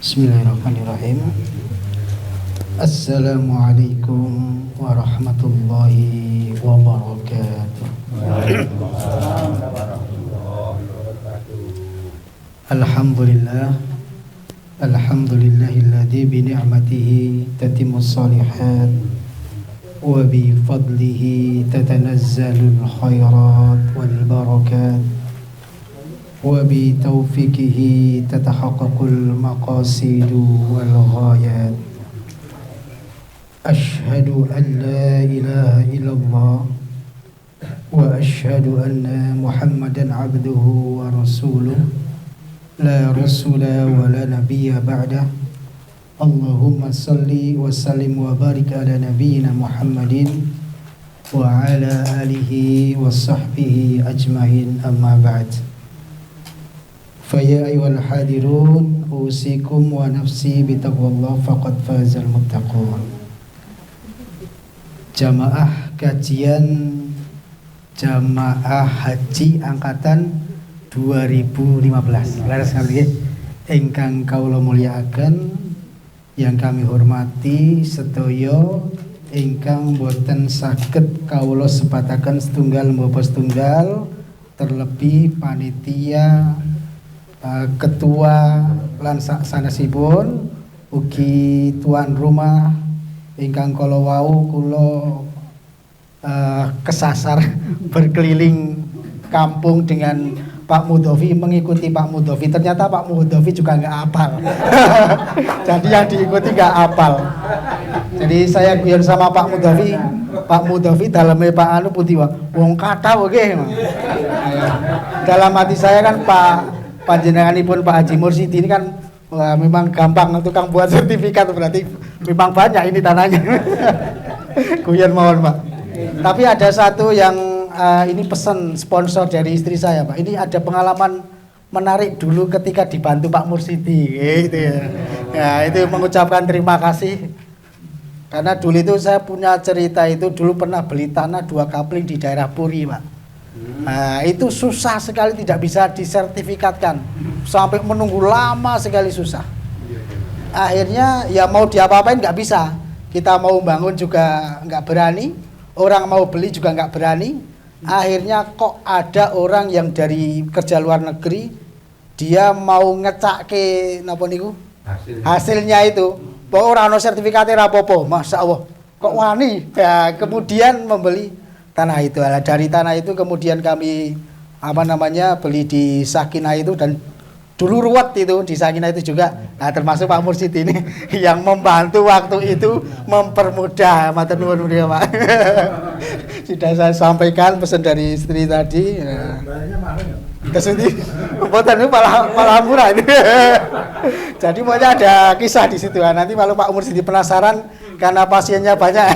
Bismillahirrahmanirrahim. Assalamualaikum warahmatullahi wabarakatuh. Alhamdulillah, alhamdulillahilladzi bi ni'matihi tatimmus shalihat wa bi fadlihi tatanazzalul khairat wal barakat wa bi taufiqihi tatahaqqaqul maqasidu wal ghayat. Ashhadu an la ilaha illallah wa ashhadu anna Muhammadan abduhu wa rasuluh la rasula wa la nabiyya ba'dah. Allahumma salli wa sallim wa barik ala nabiyyina Muhammadin wa ala alihi wa sahbihi ajmain, amma ba'd. Faya ayyuhal hadirun usikum wa nafsi bitaqwallah faqad fazal muttaqun. Jamaah kajian Jamaah Haji angkatan 2015. Leres nggih. Ingkang kawula mulyakaken, yang kami hormati sedaya ingkang boten saged kawula sebataken setunggal maupun setunggal, terlebih panitia, ketua lan sanesipun, ugi tuan rumah ingkang kala wau kula kesasar berkeliling kampung dengan Pak Mudhofi, mengikuti Pak Mudhofi. Ternyata Pak Mudhofi juga nggak hafal. Jadi yang diikuti nggak hafal. Jadi saya guyon sama Pak Mudhofi. Pak Mudhofi dalamnya Pak Anu putih wong kata oke. Dalam hati saya kan panjenenganipun Pak Haji Mursidi ini kan memang gampang, tukang buat sertifikat, berarti memang banyak ini tanahnya. Guyon mohon Pak. Tapi ada satu yang ini pesan sponsor dari istri saya Pak. Ini ada pengalaman menarik dulu ketika dibantu Pak Mursidi, gitu ya. Ya itu mengucapkan terima kasih. Karena dulu itu saya punya cerita, itu dulu pernah beli tanah 2 kapling di daerah Puri Pak. Nah itu susah sekali, tidak bisa disertifikatkan, sampai menunggu lama sekali, susah. Akhirnya ya mau diapa-apain nggak bisa. Kita mau bangun juga nggak berani, orang mau beli juga nggak berani. Akhirnya kok ada orang yang dari kerja luar negeri, dia mau ngecake napa niku hasilnya itu, bahwa orang no sertifikatnya rapopo, masya Allah, kok wani. Ya kemudian membeli tanah itu. Dari tanah itu kemudian kami beli di Sakinah itu, dan dulu ruwet itu di Sakinah itu juga. Nah termasuk Pak Mursid ini yang membantu waktu itu mempermudah. Matur nuwun Pak. Sudah saya sampaikan pesan dari istri tadi. Kesundi pembuatan itu malah murah ini. Jadi pokoknya ada kisah di situ. Nanti kalau Pak Mursid penasaran karena pasiennya banyak,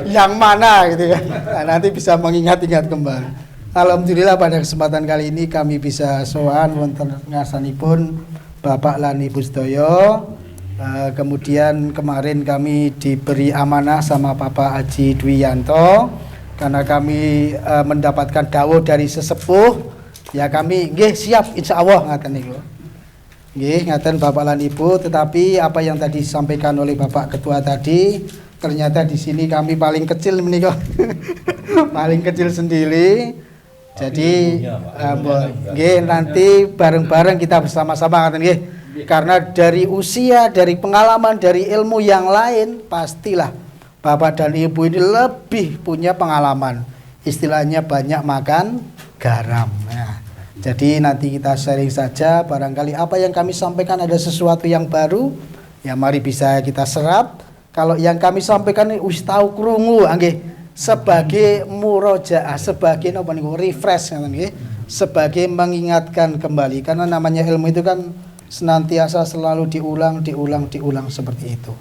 yang mana gitu ya. Nah, nanti bisa mengingat-ingat kembali. Alhamdulillah pada kesempatan kali ini kami bisa sowan wonten ngasanipun Bapak lan Ibu sedaya. Kemudian kemarin kami diberi amanah sama Bapak Haji Dwiyanto, karena kami mendapatkan dawuh dari sesepuh. Ya kami nggih siap insyaallah ngaten niku. Nggih ngaten Bapak lan Ibu, tetapi apa yang tadi disampaikan oleh Bapak Ketua tadi, ternyata di sini kami paling kecil menika. Paling kecil sendiri. Jadi nggih nanti bareng-bareng kita bersama-sama ngaten nggih. Karena dari usia, dari pengalaman, dari ilmu yang lain, pastilah Bapak dan Ibu ini lebih punya pengalaman. Istilahnya banyak makan garam. Nah, jadi nanti kita sharing saja, barangkali apa yang kami sampaikan ada sesuatu yang baru, ya mari bisa kita serap. Kalau yang kami sampaikan ini wis tahu krungu nggih, sebagai murojaah, sebagai refresh nggih, sebagai mengingatkan kembali, karena namanya ilmu itu kan senantiasa selalu diulang seperti itu.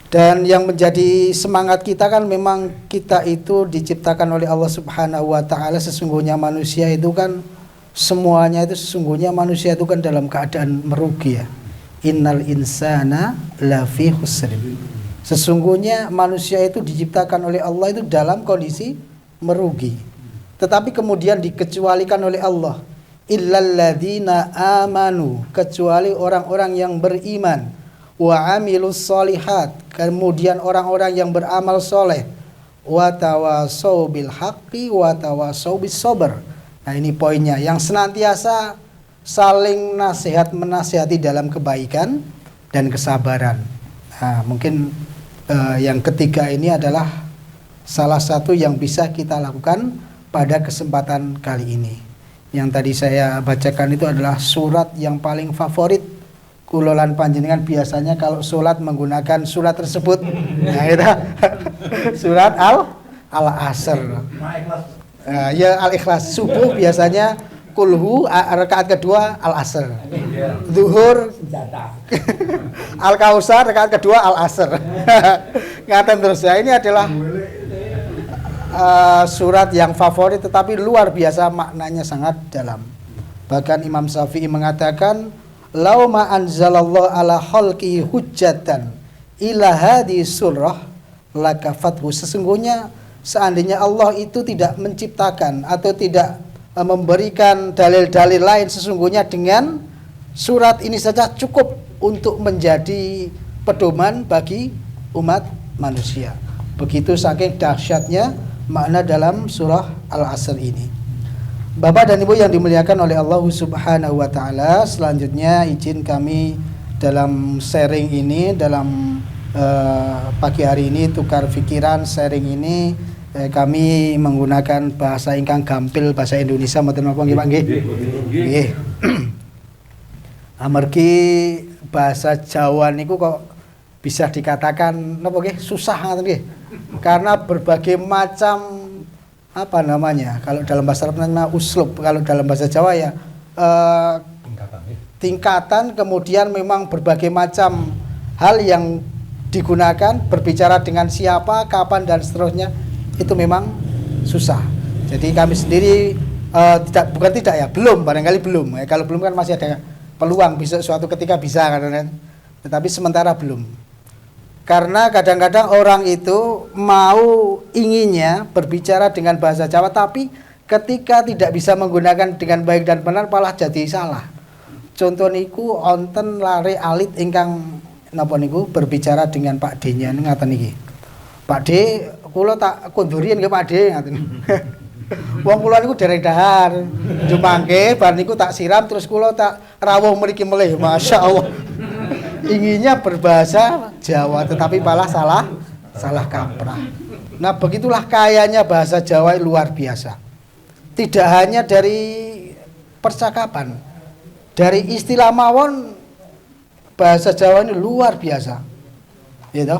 Dan yang menjadi semangat kita kan memang kita itu diciptakan oleh Allah Subhanahu wa taala. Sesungguhnya manusia itu kan semuanya itu sesungguhnya manusia itu kan dalam keadaan merugi ya. Innal insana lafi khusrin. Sesungguhnya manusia itu diciptakan oleh Allah itu dalam kondisi merugi. Tetapi kemudian dikecualikan oleh Allah. Illalladzina amanu, kecuali orang-orang yang beriman. Wa amilus solihat, kemudian orang-orang yang beramal soleh. Wa tawasau bil haqqi wa tawasau bis sabr. Nah ini poinnya, yang senantiasa saling nasihat menasihati dalam kebaikan dan kesabaran. Nah, mungkin yang ketiga ini adalah salah satu yang bisa kita lakukan pada kesempatan kali ini. Yang tadi saya bacakan itu adalah surat yang paling favorit kulolan panjenengan biasanya kalau sholat menggunakan surat tersebut. Nah, itu surat Al-Asr. Ya Al-Ikhlas. Subuh biasanya kulhu, rakaat kedua Al-Asr. Zuhur Al-Kausar, rakaat kedua Al-Asr. Ngaten terus ya. Ini adalah surat yang favorit tetapi luar biasa maknanya sangat dalam. Bahkan Imam Syafi'i mengatakan lau ma anzalallahu ala khalqi hujjatan ila hadhi surah lakafathu. Sesungguhnya seandainya Allah itu tidak menciptakan atau tidak memberikan dalil-dalil lain, sesungguhnya dengan surat ini saja cukup untuk menjadi pedoman bagi umat manusia. Begitu saking dahsyatnya makna dalam surah Al-Asr ini. Bapak dan Ibu yang dimuliakan oleh Allah Subhanahu wa taala, selanjutnya izin kami dalam sharing ini, dalam pagi hari ini tukar pikiran sharing ini, kami menggunakan bahasa ingkang gampil, bahasa Indonesia mboten napa nggih Pak nggih. Nggih. Amargi bahasa Jawa niku kok bisa dikatakan napa nggih susah ngoten nggih. Karena berbagai macam apa namanya? Kalau dalam bahasa Arab namanya uslub, kalau dalam bahasa Jawa ya tingkatan, kemudian memang berbagai macam hal yang digunakan, berbicara dengan siapa, kapan dan seterusnya, itu memang susah. Jadi kami sendiri belum, barangkali belum. Kalau belum kan masih ada peluang bisa suatu ketika bisa kan. Tetapi sementara belum. Karena kadang-kadang orang itu mau inginnya berbicara dengan bahasa Jawa, tapi ketika tidak bisa menggunakan dengan baik dan benar malah jadi salah. Contoh niku onten lare alit ingkang napa niku berbicara dengan Pak D-nya ngaten niki. Pak D, kula tak kondurian nggih Pak D ngaten. Wong kula niku dereng dahar. Jumangke bar niku tak siram terus kula tak rawuh mriki melih. Masyaallah. Inginnya berbahasa Jawa tetapi malah salah kaprah. Nah, begitulah kayanya bahasa Jawa luar biasa. Tidak hanya dari percakapan, dari istilah mawon bahasa Jawa ini luar biasa. Gitu.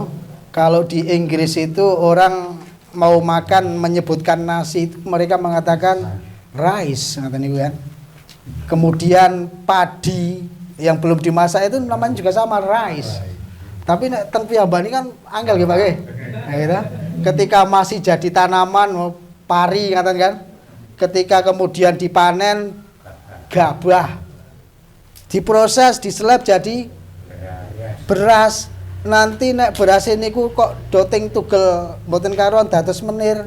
Kalau di Inggris itu orang mau makan menyebutkan nasi itu mereka mengatakan rice, ngaten niku kan. Kemudian padi yang belum dimasak itu namanya juga sama rice. Tapi nek ten piyambane kan angel nggih Pak nggih. Nah, gitu. Ketika masih jadi tanaman pari ngaten kan. Ketika kemudian dipanen gabah. Diproses, diseleb jadi beras. Nanti nek beras niku kok doting tugel mboten karuan dados menir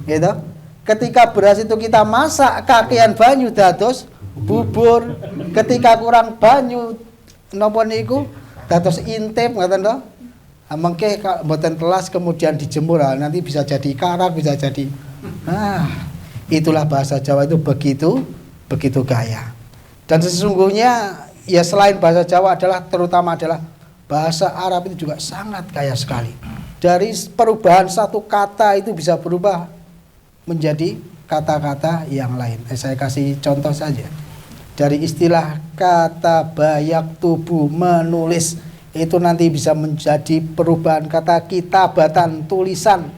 gitu. Ketika beras itu kita masak kakean banyu dados bubur. Ketika kurang banyu napa niku dados intip ngoten to. Mengke mboten telas kemudian dijemur nanti bisa jadi karak, bisa jadi. Nah, itulah bahasa Jawa itu begitu kaya. Dan sesungguhnya ya selain bahasa Jawa terutama adalah bahasa Arab itu juga sangat kaya sekali. Dari perubahan satu kata itu bisa berubah menjadi kata-kata yang lain. Saya kasih contoh saja. Dari istilah kata bayak tubuh menulis itu nanti bisa menjadi perubahan kata kitabatan tulisan.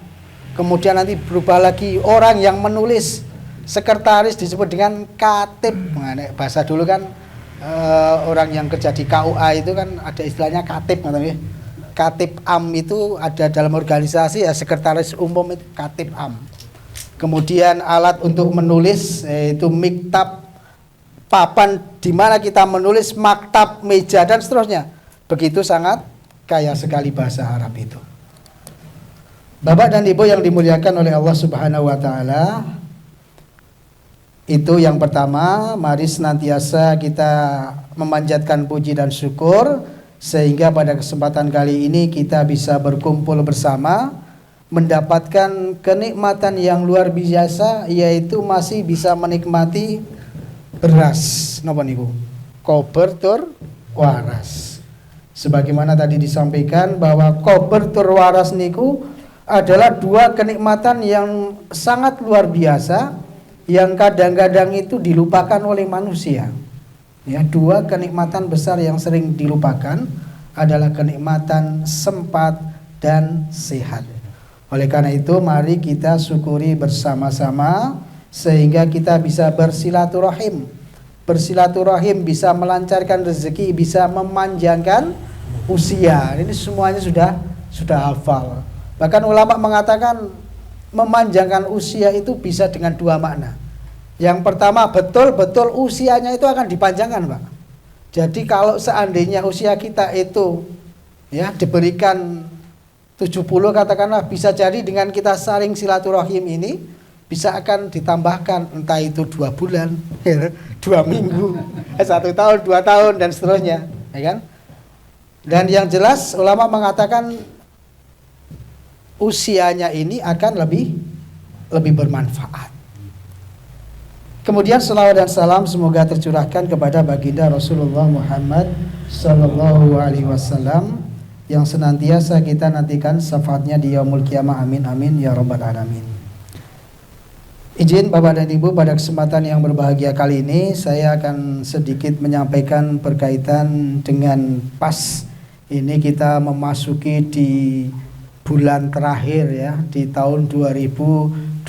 Kemudian nanti berubah lagi orang yang menulis, sekretaris disebut dengan katib. Nah, bahasa dulu kan orang yang kerja di KUA itu kan ada istilahnya katib, Katib Am itu ada dalam organisasi ya, sekretaris umum itu Katib Am. Kemudian alat untuk menulis yaitu miktab, papan di mana kita menulis, maktab, meja dan seterusnya. Begitu sangat kaya sekali bahasa Arab itu. Bapak dan Ibu yang dimuliakan oleh Allah Subhanahu wa taala, itu yang pertama, mari senantiasa kita memanjatkan puji dan syukur sehingga pada kesempatan kali ini kita bisa berkumpul bersama mendapatkan kenikmatan yang luar biasa, yaitu masih bisa menikmati beras napa niku, kober tur waras. Sebagaimana tadi disampaikan bahwa kober tur waras niku adalah dua kenikmatan yang sangat luar biasa yang kadang-kadang itu dilupakan oleh manusia. Ya, dua kenikmatan besar yang sering dilupakan adalah kenikmatan sempat dan sehat. Oleh karena itu mari kita syukuri bersama-sama sehingga kita bisa bersilaturahim. Bersilaturahim bisa melancarkan rezeki, bisa memanjangkan usia. Ini semuanya sudah hafal. Bahkan ulama mengatakan memanjangkan usia itu bisa dengan dua makna. Yang pertama, betul-betul usianya itu akan dipanjangkan, Pak. Jadi kalau seandainya usia kita itu ya diberikan 70 katakanlah, bisa jadi dengan kita saling silaturahim ini bisa akan ditambahkan entah itu 2 bulan, 2 minggu, 1 tahun, 2 tahun dan seterusnya, ya kan? Dan yang jelas ulama mengatakan usianya ini akan lebih bermanfaat. Kemudian selawat dan salam semoga tercurahkan kepada baginda Rasulullah Muhammad sallallahu alaihi wasallam yang senantiasa kita nantikan syafaatnya di yaumul qiyamah. Amin amin ya rabbal alamin. Izin Bapak dan Ibu, pada kesempatan yang berbahagia kali ini saya akan sedikit menyampaikan berkaitan dengan pas ini kita memasuki di bulan terakhir ya, di tahun 2025.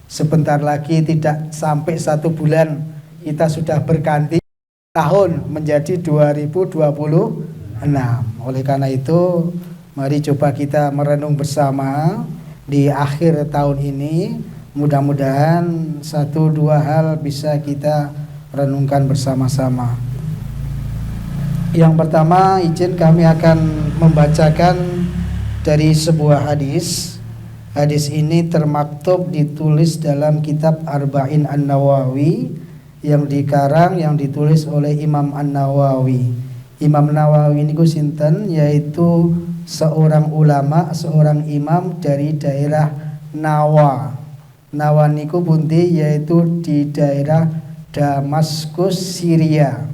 Sebentar lagi tidak sampai 1 bulan kita sudah berganti tahun menjadi 2026. Oleh karena itu mari coba kita merenung bersama di akhir tahun ini. Mudah-mudahan 1-2 hal bisa kita renungkan bersama-sama. Yang pertama, izin kami akan membacakan dari sebuah hadis. Hadis ini termaktub ditulis dalam kitab Arba'in An-Nawawi yang dikarang, yang ditulis oleh Imam An-Nawawi. Imam Nawawi niku sinten, yaitu seorang ulama, seorang imam dari daerah Nawa. Nawa niku pundi, yaitu di daerah Damaskus, Syria.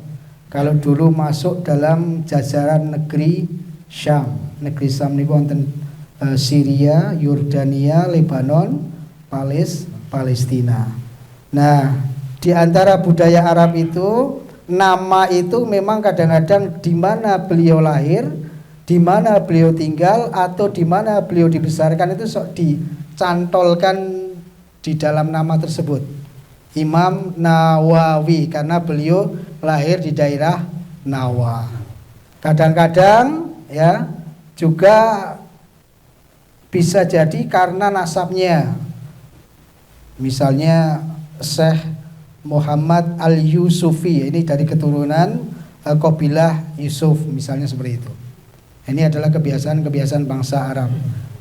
Kalau dulu masuk dalam jajaran negeri Syam. Negeri Syam niku wonten Syria, Yordania, Lebanon, Palestina. Nah, di antara budaya Arab itu nama itu memang kadang-kadang di mana beliau lahir, di mana beliau tinggal, atau di mana beliau dibesarkan itu sok dicantolkan di dalam nama tersebut. Imam Nawawi, karena beliau lahir di daerah Nawa. Kadang-kadang ya juga bisa jadi karena nasabnya. Misalnya Syekh Muhammad Al-Yusufi, ini dari keturunan kabilah Yusuf, misalnya seperti itu. Ini adalah kebiasaan-kebiasaan bangsa Arab.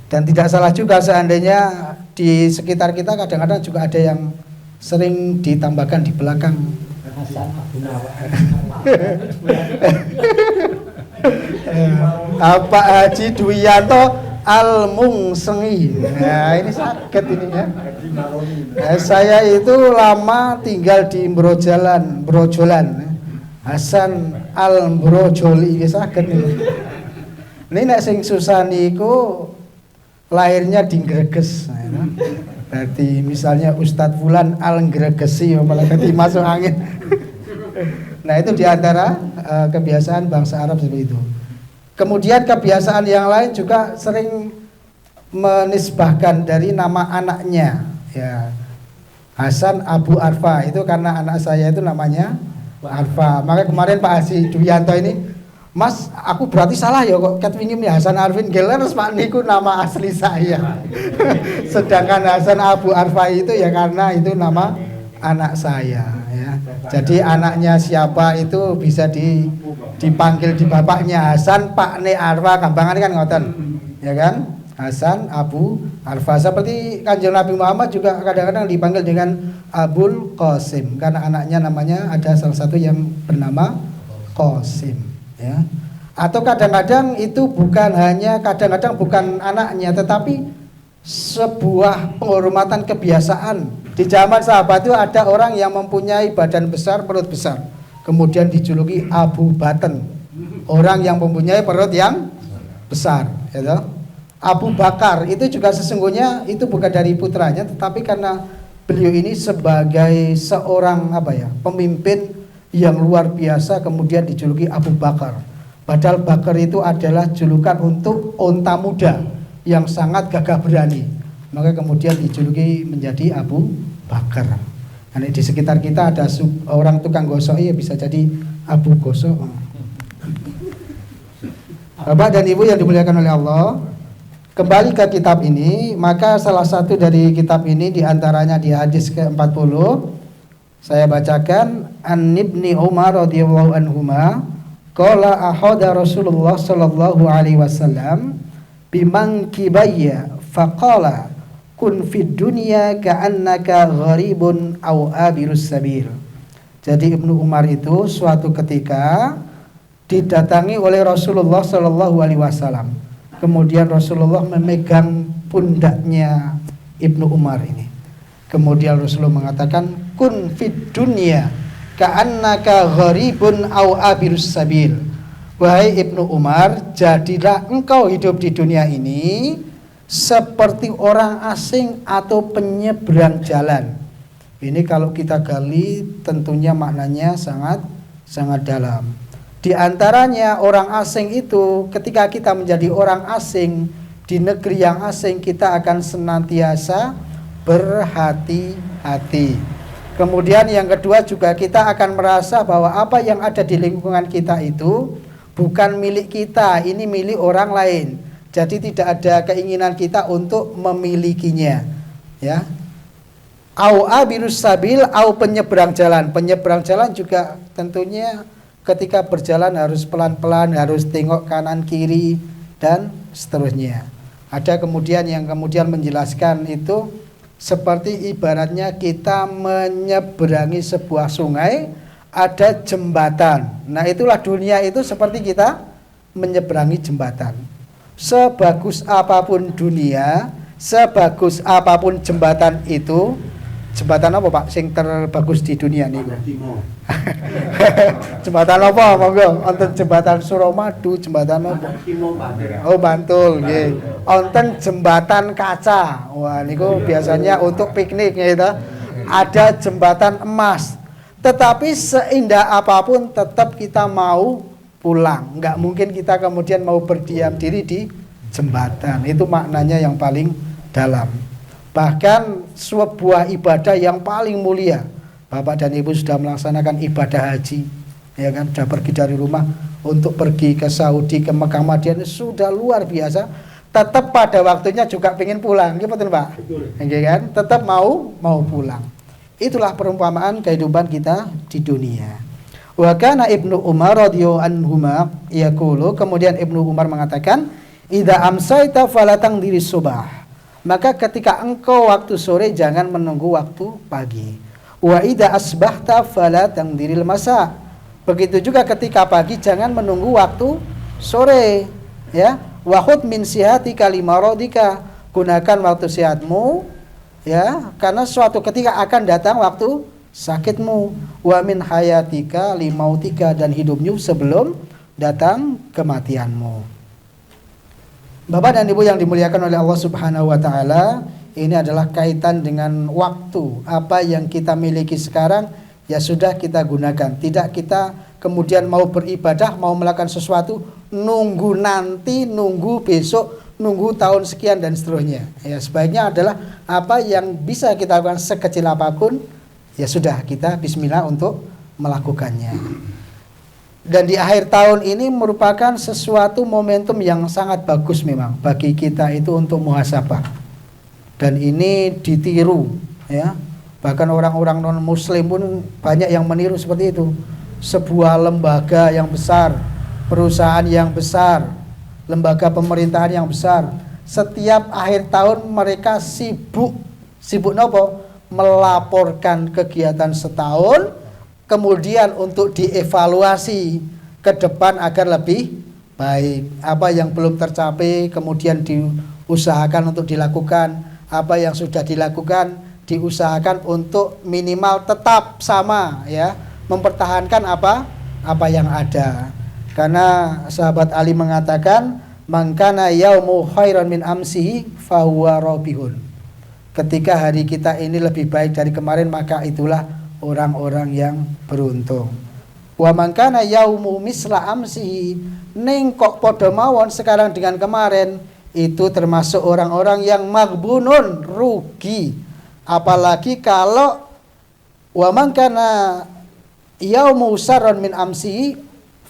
Dan tidak salah juga seandainya di sekitar kita kadang-kadang juga ada yang sering ditambahkan di belakang. Pak Haji Dwianto Al-Mungsengi. Nah, ini sakit ini ya. Saya itu lama tinggal di Brojolan. Hasan Al-Brojoli, ini sakit ini. Ini nek sing susah niku lahirnya di Greges. Nah, berarti misalnya Ustadz Fulan Al-Gregesi malah tadi masuk angin. Nah, itu diantara kebiasaan bangsa Arab seperti itu. Kemudian kebiasaan yang lain juga sering menisbahkan dari nama anaknya, ya. Hasan Abu Arfa, itu karena anak saya itu namanya Arfa. Maka kemarin Pak Haji Duyanto ini Mas, aku berarti salah ya kok Catwingim ya Hasan Arifin Gelers Pak niku nama asli saya. Sedangkan Hasan Abu Arfa itu ya karena itu nama anak saya ya. Jadi anaknya siapa itu bisa dipanggil di bapaknya Hasan Pak Ne Arfa, gampangan kan ngoten. Ya kan? Hasan Abu Arfa, seperti Kanjeng Nabi Muhammad juga kadang-kadang dipanggil dengan Abul Qasim karena anaknya namanya ada salah satu yang bernama Qasim. Ya. Atau kadang-kadang itu bukan hanya kadang-kadang bukan anaknya tetapi sebuah penghormatan kebiasaan. Di zaman sahabat itu ada orang yang mempunyai badan besar, perut besar, kemudian dijuluki Abu Baten, orang yang mempunyai perut yang besar, gitu. Abu Bakar itu juga sesungguhnya itu bukan dari putranya tetapi karena beliau ini sebagai seorang pemimpin yang luar biasa kemudian dijuluki Abu Bakar. Padahal Bakar itu adalah julukan untuk onta muda yang sangat gagah berani. Maka kemudian dijuluki menjadi Abu Bakar. Nah, di sekitar kita ada orang tukang gosok ya bisa jadi Abu Gosok. Bapak dan Ibu yang dimuliakan oleh Allah, kembali ke kitab ini, maka salah satu dari kitab ini diantaranya di hadis ke-40 saya bacakan an Ibni Umar radhiyallahu anhuma qala ahada Rasulullah sallallahu alaihi wasallam bimankibayya faqala kun fid dunya ka'annaka gharibun aw abirus sabil. Jadi Ibnu Umar itu suatu ketika didatangi oleh Rasulullah sallallahu alaihi wasallam. Kemudian Rasulullah memegang pundaknya Ibnu Umar ini. Kemudian Rasulullah mengatakan kun fid dunya ka'annaka gharibun aw abirus sabil. Wahai Ibnu Umar, jadilah engkau hidup di dunia ini seperti orang asing atau penyeberang jalan. Ini kalau kita gali tentunya maknanya sangat dalam. Di antaranya orang asing itu ketika kita menjadi orang asing di negeri yang asing kita akan senantiasa berhati-hati. Kemudian yang kedua juga kita akan merasa bahwa apa yang ada di lingkungan kita itu bukan milik kita, ini milik orang lain. Jadi tidak ada keinginan kita untuk memilikinya. Ya. Au abirus sabil, au penyeberang jalan. Penyeberang jalan juga tentunya ketika berjalan harus pelan-pelan, harus tengok kanan kiri dan seterusnya. Ada kemudian yang kemudian menjelaskan itu seperti ibaratnya kita menyeberangi sebuah sungai, ada jembatan. Nah itulah dunia itu seperti kita menyeberangi jembatan. Sebagus apapun dunia, sebagus apapun jembatan itu, jembatan apa Pak sing terbagus di dunia nih? Jembatan apa monggo? Wonten jembatan Suramadu, jembatan apa? Oh Bantul nggih. Wonten jembatan kaca. Wah niku biasanya untuk piknik gitu. Ada jembatan emas. Tetapi seindah apapun tetap kita mau pulang. Enggak mungkin kita kemudian mau berdiam diri di jembatan. Itu maknanya yang paling dalam. Bahkan sebuah ibadah yang paling mulia. Bapak dan Ibu sudah melaksanakan ibadah haji, ya kan, sudah pergi dari rumah untuk pergi ke Saudi, ke Mekah Madinah, sudah luar biasa. Tetap pada waktunya juga pengen pulang, gitu Pak, ya kan, tetap mau pulang. Itulah perumpamaan kehidupan kita di dunia. Wa kana Ibnu Umar radhiyallahu anhuma yaqulu, kemudian Ibnu Umar mengatakan, idza amsayta fala tangdiri subah. Maka ketika engkau waktu sore jangan menunggu waktu pagi. Wa idza asbahta fala tangdiril masa. Begitu juga ketika pagi jangan menunggu waktu sore, ya. Wa khudh min sihatika limaradika. Gunakan waktu sehatmu, ya, karena suatu ketika akan datang waktu sakitmu. Wa min hayatika limautika, dan hidupmu sebelum datang kematianmu. Bapak dan Ibu yang dimuliakan oleh Allah Subhanahu wa taala, ini adalah kaitan dengan waktu. Apa yang kita miliki sekarang ya sudah kita gunakan. Tidak kita kemudian mau beribadah, mau melakukan sesuatu, nunggu nanti, nunggu besok, nunggu tahun sekian dan seterusnya. Ya sebaiknya adalah apa yang bisa kita lakukan sekecil apapun, ya sudah kita bismillah untuk melakukannya. Dan di akhir tahun ini merupakan sesuatu momentum yang sangat bagus memang bagi kita itu untuk muhasabah. Dan ini ditiru ya. Bahkan orang-orang non muslim pun banyak yang meniru seperti itu. Sebuah lembaga yang besar, perusahaan yang besar, lembaga pemerintahan yang besar, setiap akhir tahun mereka sibuk nopo? Melaporkan kegiatan setahun, kemudian untuk dievaluasi ke depan agar lebih baik. Apa yang belum tercapai kemudian diusahakan untuk dilakukan, apa yang sudah dilakukan diusahakan untuk minimal tetap sama ya, mempertahankan apa yang ada. Karena sahabat Ali mengatakan, "Man kana yaumu khairan min amsihi fahuwa rabihun." Ketika hari kita ini lebih baik dari kemarin, maka itulah orang-orang yang beruntung. Wa man kana yaumu misla amsihi, ning kok padha mawon sekarang dengan kemarin, itu termasuk orang-orang yang maghbunun, rugi. Apalagi kalau wa man kana yaumu sarran min amsihi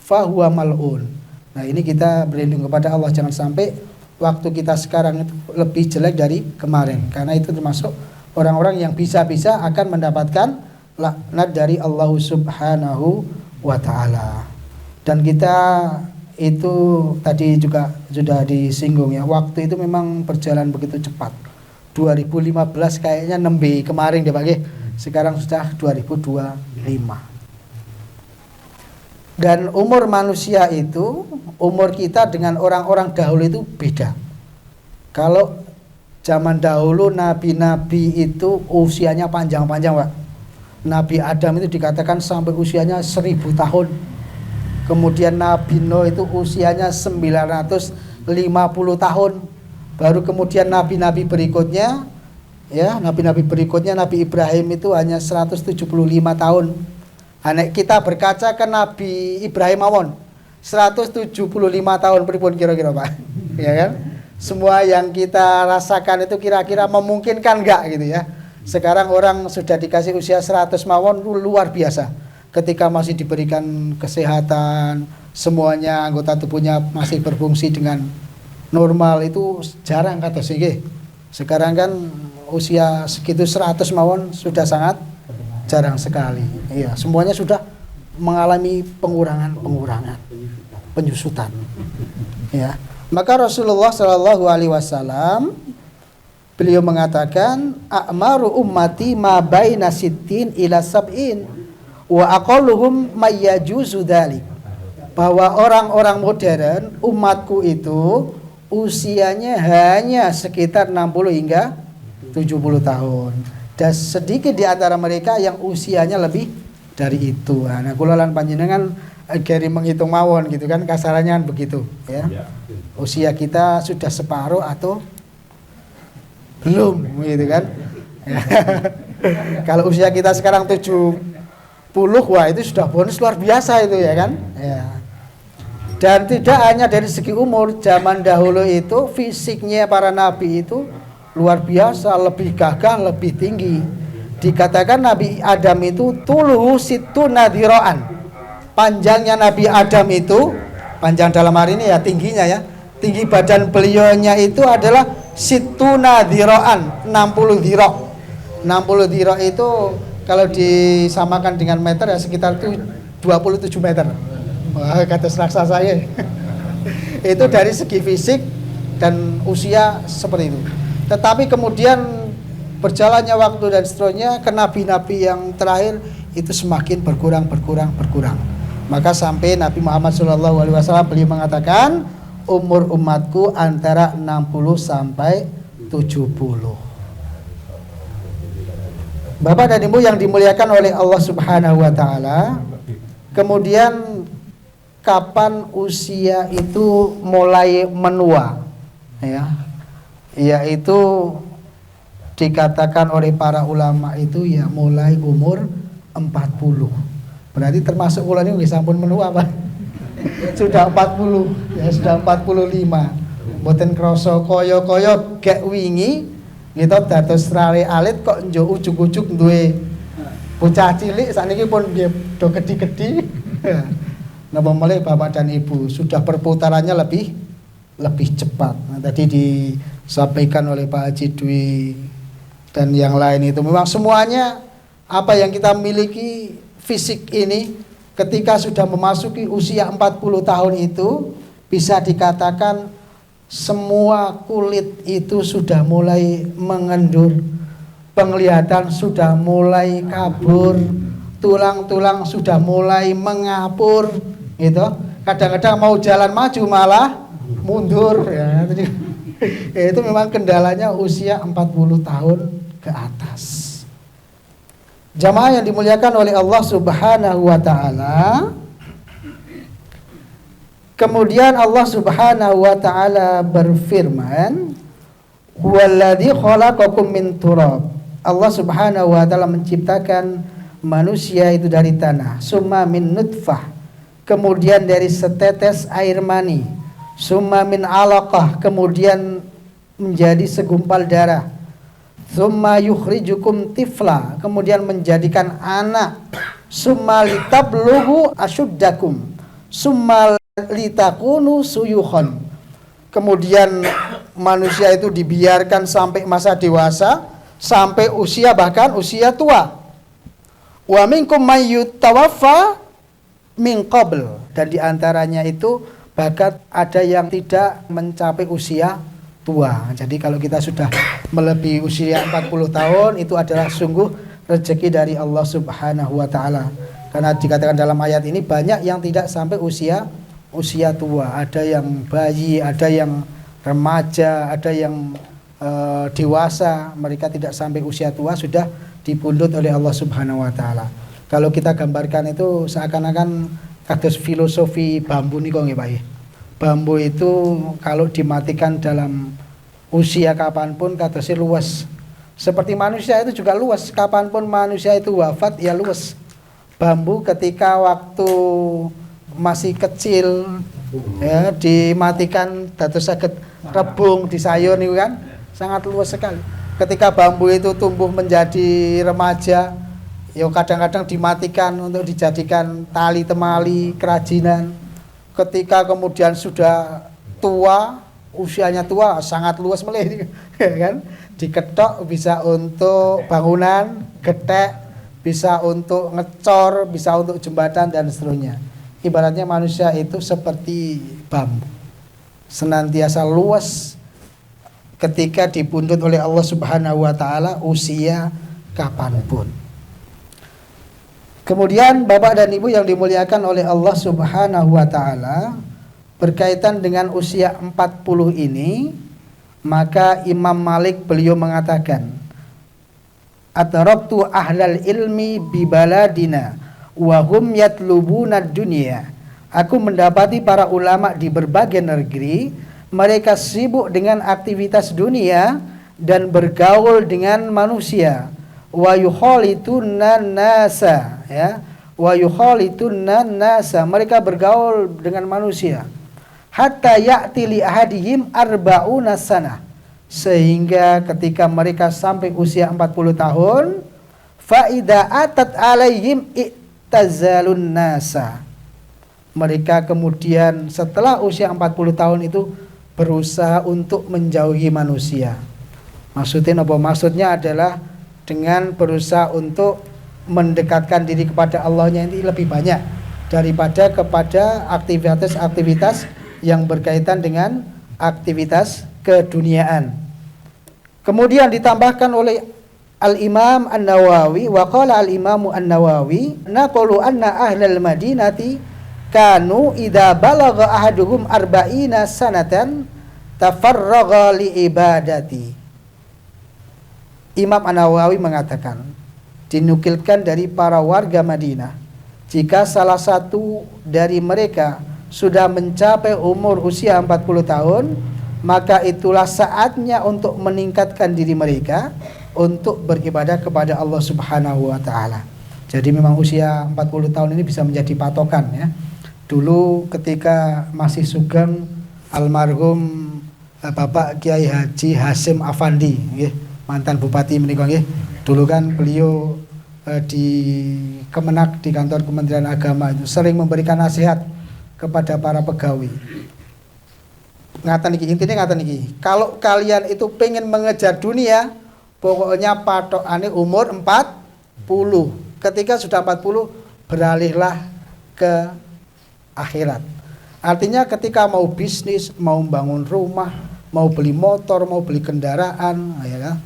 fahuwa mal'un. Nah, ini kita berlindung kepada Allah jangan sampai waktu kita sekarang itu lebih jelek dari kemarin, karena itu termasuk orang-orang yang bisa-bisa akan mendapatkan laknat dari Allah Subhanahu wa ta'ala. Dan kita itu tadi juga sudah disinggung ya, waktu itu memang berjalan begitu cepat. 2015 kayaknya nembe kemarin deh Pak, sekarang sudah 2025. Dan umur manusia itu, umur kita dengan orang-orang dahulu itu beda. Kalau zaman dahulu nabi-nabi itu usianya panjang-panjang Pak. Nabi Adam itu dikatakan sampai usianya 1000 tahun. Kemudian Nabi Nuh itu usianya 950 tahun. Baru kemudian nabi-nabi berikutnya ya, nabi-nabi berikutnya Nabi Ibrahim itu hanya 175 tahun. Anak kita berkaca ke Nabi Ibrahim mawon 175 tahun pripun kira-kira Pak. Ya kan? Semua yang kita rasakan itu kira-kira memungkinkan enggak gitu ya. Sekarang orang sudah dikasih usia 100 mawon luar biasa. Ketika masih diberikan kesehatan, semuanya anggota tubuhnya masih berfungsi dengan normal, itu jarang kata sih. Sekarang kan usia segitu 100 mawon sudah sangat jarang sekali. Iya, semuanya sudah mengalami pengurangan, penyusutan. Ya. Maka Rasulullah Shallallahu alaihi wasallam beliau mengatakan, "A'maru ummati ma baina sittin ila sab'in wa aqalluhum mayyajuzu dzalik." Bahwa orang-orang modern umatku itu usianya hanya sekitar 60 hingga 70 tahun. Dan sedikit di antara mereka yang usianya lebih dari itu. Nah, kula lan panjenengan geri menghitung mawon gitu kan, kasarannya begitu ya. Usia kita sudah separuh atau belum gitu kan. Kalau usia kita sekarang 70, wah itu sudah bonus luar biasa itu ya kan. Ya. Dan tidak hanya dari segi umur, zaman dahulu itu fisiknya para nabi itu luar biasa, lebih gagah, lebih tinggi. Dikatakan Nabi Adam itu tuluhu situ nadhiroan. Panjangnya Nabi Adam itu, panjang dalam hari ini ya tingginya ya, tinggi badan beliaunya itu adalah situ nadhiroan, 60 dhiro. 60 dhiro itu kalau disamakan dengan meter ya sekitar 27 meter. Wah, kata raksasa saya. Itu dari segi fisik dan usia seperti itu. Tetapi kemudian berjalannya waktu dan seterusnya, ke nabi-nabi yang terakhir itu semakin berkurang. Maka sampai Nabi Muhammad SAW beliau mengatakan, umur umatku antara 60 sampai 70. Bapak dan Ibu yang dimuliakan oleh Allah Subhanahu wa taala, kemudian kapan usia itu mulai menua? Ya. Yaitu dikatakan oleh para ulama itu ya mulai umur 40. Berarti termasuk kula niku nggih sampun menua Pak. Sudah 40, ya sudah 45. Mboten krasa kaya-kaya gek wingi kita dados rare alit kok njuk ujug-ujug duwe bocah cilik sakniki pun nggih do gedhi-gedhi. napa malih Bapak dan Ibu, sudah perputarannya lebih cepat. Nah, tadi disampaikan oleh Pak Haji Dwi dan yang lain itu memang semuanya apa yang kita miliki fisik ini ketika sudah memasuki usia 40 tahun itu bisa dikatakan semua kulit itu sudah mulai mengendur, penglihatan sudah mulai kabur, tulang-tulang sudah mulai mengapur gitu. Kadang-kadang mau jalan maju malah mundur ya. Itu memang kendalanya usia 40 tahun ke atas. Jamaah yang dimuliakan oleh Allah Subhanahu wa taala. Kemudian Allah Subhanahu wa taala berfirman, "Huwallazi khalaqakum min turab." Allah Subhanahu wa taala menciptakan manusia itu dari tanah, summa min nutfah, kemudian dari setetes air mani, summa min alaqah, kemudian menjadi segumpal darah, summa yukhrijukum tifla, kemudian menjadikan anak, summa litablughu asyuddakum, summa litakunu suyukhon, kemudian manusia itu dibiarkan sampai masa dewasa, sampai usia bahkan usia tua. Wa minkum may yutawaffa min qabl, dan diantaranya itu bahkan ada yang tidak mencapai usia tua. Jadi kalau kita sudah melebihi usia 40 tahun itu adalah sungguh rezeki dari Allah Subhanahu wa taala. Karena dikatakan dalam ayat ini banyak yang tidak sampai usia tua, ada yang bayi, ada yang remaja, ada yang dewasa, mereka tidak sampai usia tua sudah dipundhut oleh Allah Subhanahu wa taala. Kalau kita gambarkan itu seakan-akan kados filosofi bambu nih kok nggih Pak. Bambu itu kalau dimatikan dalam usia kapanpun kadosnya luas. Seperti manusia itu juga luas, kapanpun manusia itu wafat ya luas. Bambu ketika waktu masih kecil ya dimatikan dados saged rebung di sayur niku kan sangat luas sekali. Ketika bambu itu tumbuh menjadi remaja, ya kadang-kadang dimatikan untuk dijadikan tali temali, kerajinan. Ketika kemudian sudah tua, usianya tua, sangat luas meleh kan. Diketok bisa untuk bangunan, getek, bisa untuk ngecor, bisa untuk jembatan dan seterusnya. Ibaratnya manusia itu seperti bambu, senantiasa luas ketika dipundhut oleh Allah Subhanahu wa taala usia kapanpun. Kemudian Bapak dan Ibu yang dimuliakan oleh Allah Subhanahu wa taala, berkaitan dengan usia 40 ini, maka Imam Malik beliau mengatakan, "Adraktu ahlal ilmi bi baladina wa hum yatlubuna dunya." Aku mendapati para ulama di berbagai negeri, mereka sibuk dengan aktivitas dunia dan bergaul dengan manusia. Wa yukhalitunna nasa, ya. Wa yukhalitunna nasa, mereka bergaul dengan manusia. Hatta ya'ti li ahadihim arba'una sanah, sehingga ketika mereka sampai usia 40 tahun, fa idza atat alaihim i'tazalun nasa, mereka kemudian setelah usia 40 tahun itu berusaha untuk menjauhi manusia. Maksudnya apa? Maksudnya adalah dengan berusaha untuk mendekatkan diri kepada Allahnya ini lebih banyak daripada kepada aktivitas-aktivitas yang berkaitan dengan aktivitas keduniaan. Kemudian ditambahkan oleh Al-Imam An-Nawawi, wa qala Al-Imam An-Nawawi, naqulu anna ahlal madinati kanu idza balagha ahaduhum arba'ina sanatan tafarragha li ibadati. Imam An-Nawawi mengatakan, dinukilkan dari para warga Madinah, jika salah satu dari mereka sudah mencapai umur usia 40 tahun, maka itulah saatnya untuk meningkatkan diri mereka untuk beribadah kepada Allah Subhanahu wa taala. Jadi memang usia 40 tahun ini bisa menjadi patokan ya. Dulu ketika masih sugeng almarhum Bapak Kiai Haji Hasim Afandi nggih, mantan bupati menika nggih. Dulu kan beliau di Kemenak, di kantor Kementerian Agama itu sering memberikan nasihat kepada para pegawai. Ngaten iki intine ngaten iki. Kalau kalian itu pengen mengejar dunia, pokoknya patokane umur 40. Ketika sudah 40, beralihlah ke akhirat. Artinya ketika mau bisnis, mau bangun rumah, mau beli motor, mau beli kendaraan, ya kan?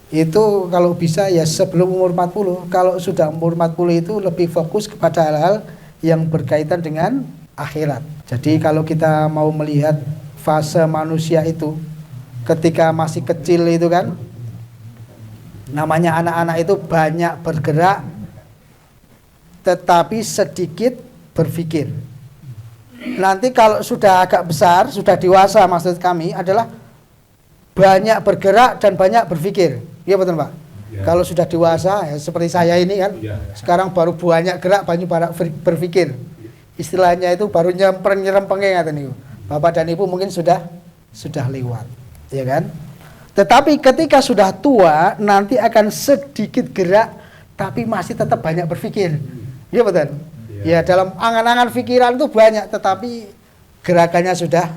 Itu kalau bisa ya sebelum umur 40. Kalau sudah umur 40 itu lebih fokus kepada hal-hal yang berkaitan dengan akhirat. Jadi kalau kita mau melihat fase manusia itu ketika masih kecil itu kan, namanya anak-anak itu banyak bergerak tetapi sedikit berpikir. Nanti kalau sudah agak besar, sudah dewasa, maksud kami adalah banyak bergerak dan banyak berpikir. Iya betul Pak? Ya. Kalau sudah dewasa ya, seperti saya ini kan, ya. Sekarang baru banyak gerak, banyak berpikir. Istilahnya itu baru nyerempeng ngaten niku. Bapak dan Ibu mungkin sudah lewat, ya kan? Tetapi ketika sudah tua nanti akan sedikit gerak tapi masih tetap banyak berpikir. Iya betul? Ya, dalam angan-angan pikiran itu banyak tetapi gerakannya sudah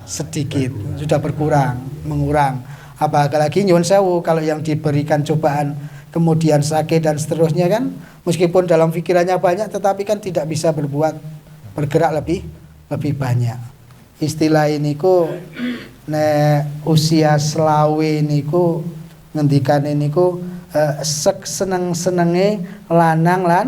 sedikit, sudah berkurang, mengurang. Apalagi nyuwun sewu kalau yang diberikan cobaan kemudian sakit dan seterusnya kan, meskipun dalam pikirannya banyak tetapi kan tidak bisa bergerak lebih banyak. Istilah ini ku usia selawe niku ngendikane niku seneng-senenge lanang lan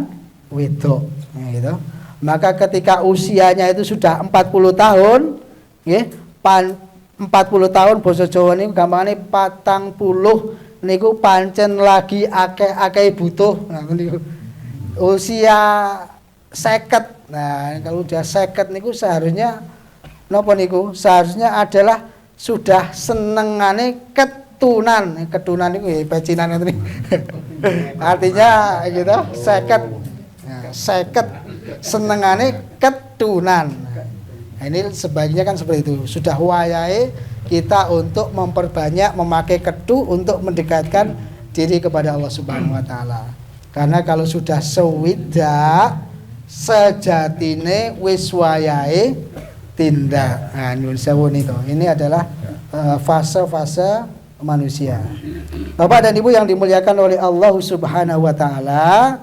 wedok gitu. Maka ketika usianya itu sudah 40 tahun nggih, 40 tahun basa Jawa niku gampangane 40 niku pancen lagi akeh butuh. Nah niku usia 50. Nah, kalau udah 50 niku seharusnya napa niku? Seharusnya adalah sudah senengane ketunan. Ketunan niku ya pecinan ngoten niku. Artinya gitu, 50. Nah, 50 senengane ketunan. Nah, ini sebaiknya kan seperti itu. Sudah wayahe kita untuk memperbanyak memakai ketu untuk mendekatkan diri kepada Allah Subhanahu wa taala. Karena kalau sudah sewidak sejatine wis wayahe tindak. Nah, nyuwun sewu niku. Ini adalah fase-fase manusia. Bapak dan Ibu yang dimuliakan oleh Allah Subhanahu wa taala,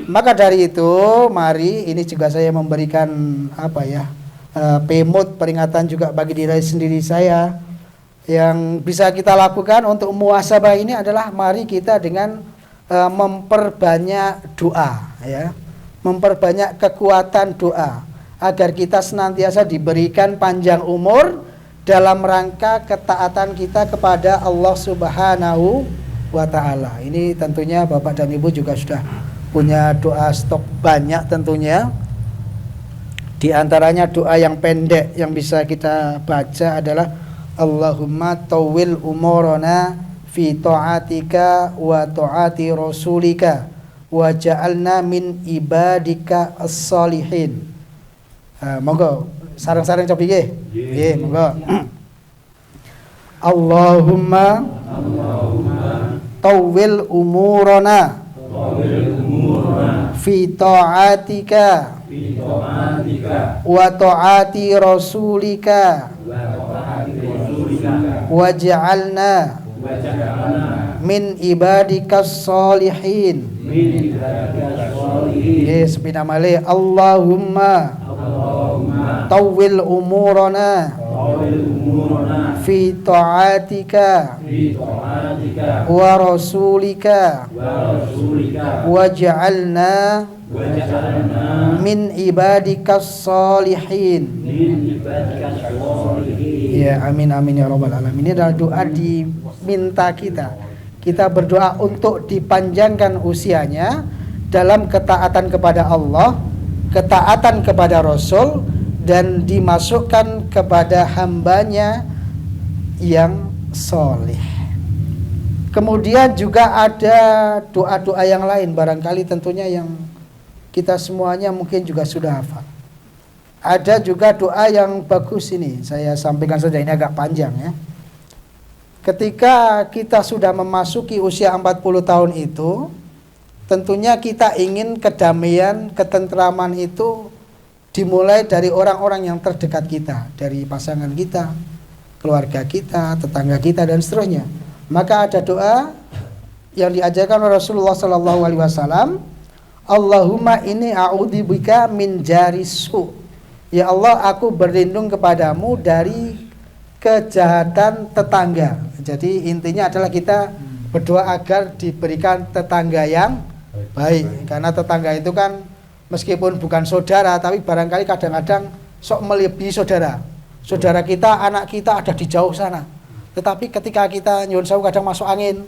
maka dari itu mari ini juga saya memberikan pemut peringatan juga bagi diri sendiri saya yang bisa kita lakukan untuk muhasabah ini adalah mari kita dengan memperbanyak doa ya. Memperbanyak kekuatan doa agar kita senantiasa diberikan panjang umur dalam rangka ketaatan kita kepada Allah Subhanahu wa taala. Ini tentunya Bapak dan Ibu juga sudah punya doa stok banyak tentunya. Di antaranya doa yang pendek yang bisa kita baca adalah Allahumma tawwil umurana fi ta'atika wa ta'ati rasulika wa ja'alna min ibadika as-salihin. Monggo sareng-sareng coba nggih. Nggih, monggo. Allahumma tawwil umurana fi ta'atika wa ta'ati rasulika wa ja'alna min ibadikas salihin. Yes, binamale Allahumma tawwil umurana fi ta'atika wa rasulika waj'alna min ibadikas salihin. Ya amin amin ya rabbal alamin. Ini adalah doa diminta kita berdoa untuk dipanjangkan usianya dalam ketaatan kepada Allah, ketaatan kepada Rasul, dan dimasukkan kepada hambanya yang soleh. Kemudian juga ada doa-doa yang lain barangkali tentunya yang kita semuanya mungkin juga sudah hafal. Ada juga doa yang bagus ini, saya sampaikan saja, ini agak panjang ya. Ketika kita sudah memasuki usia 40 tahun itu, tentunya kita ingin kedamaian, ketentraman itu dimulai dari orang-orang yang terdekat kita, dari pasangan kita, keluarga kita, tetangga kita dan seterusnya. Maka ada doa yang diajarkan oleh Rasulullah sallallahu alaihi wasallam, Allahumma inni a'udzubika min jarisu. Ya Allah, aku berlindung kepadamu dari kejahatan tetangga. Jadi intinya adalah kita berdoa agar diberikan tetangga yang baik. Karena tetangga itu kan meskipun bukan saudara, tapi barangkali kadang-kadang sok melebihi saudara. Saudara kita, anak kita ada di jauh sana. Tetapi ketika kita nyuwun sewu kadang masuk angin,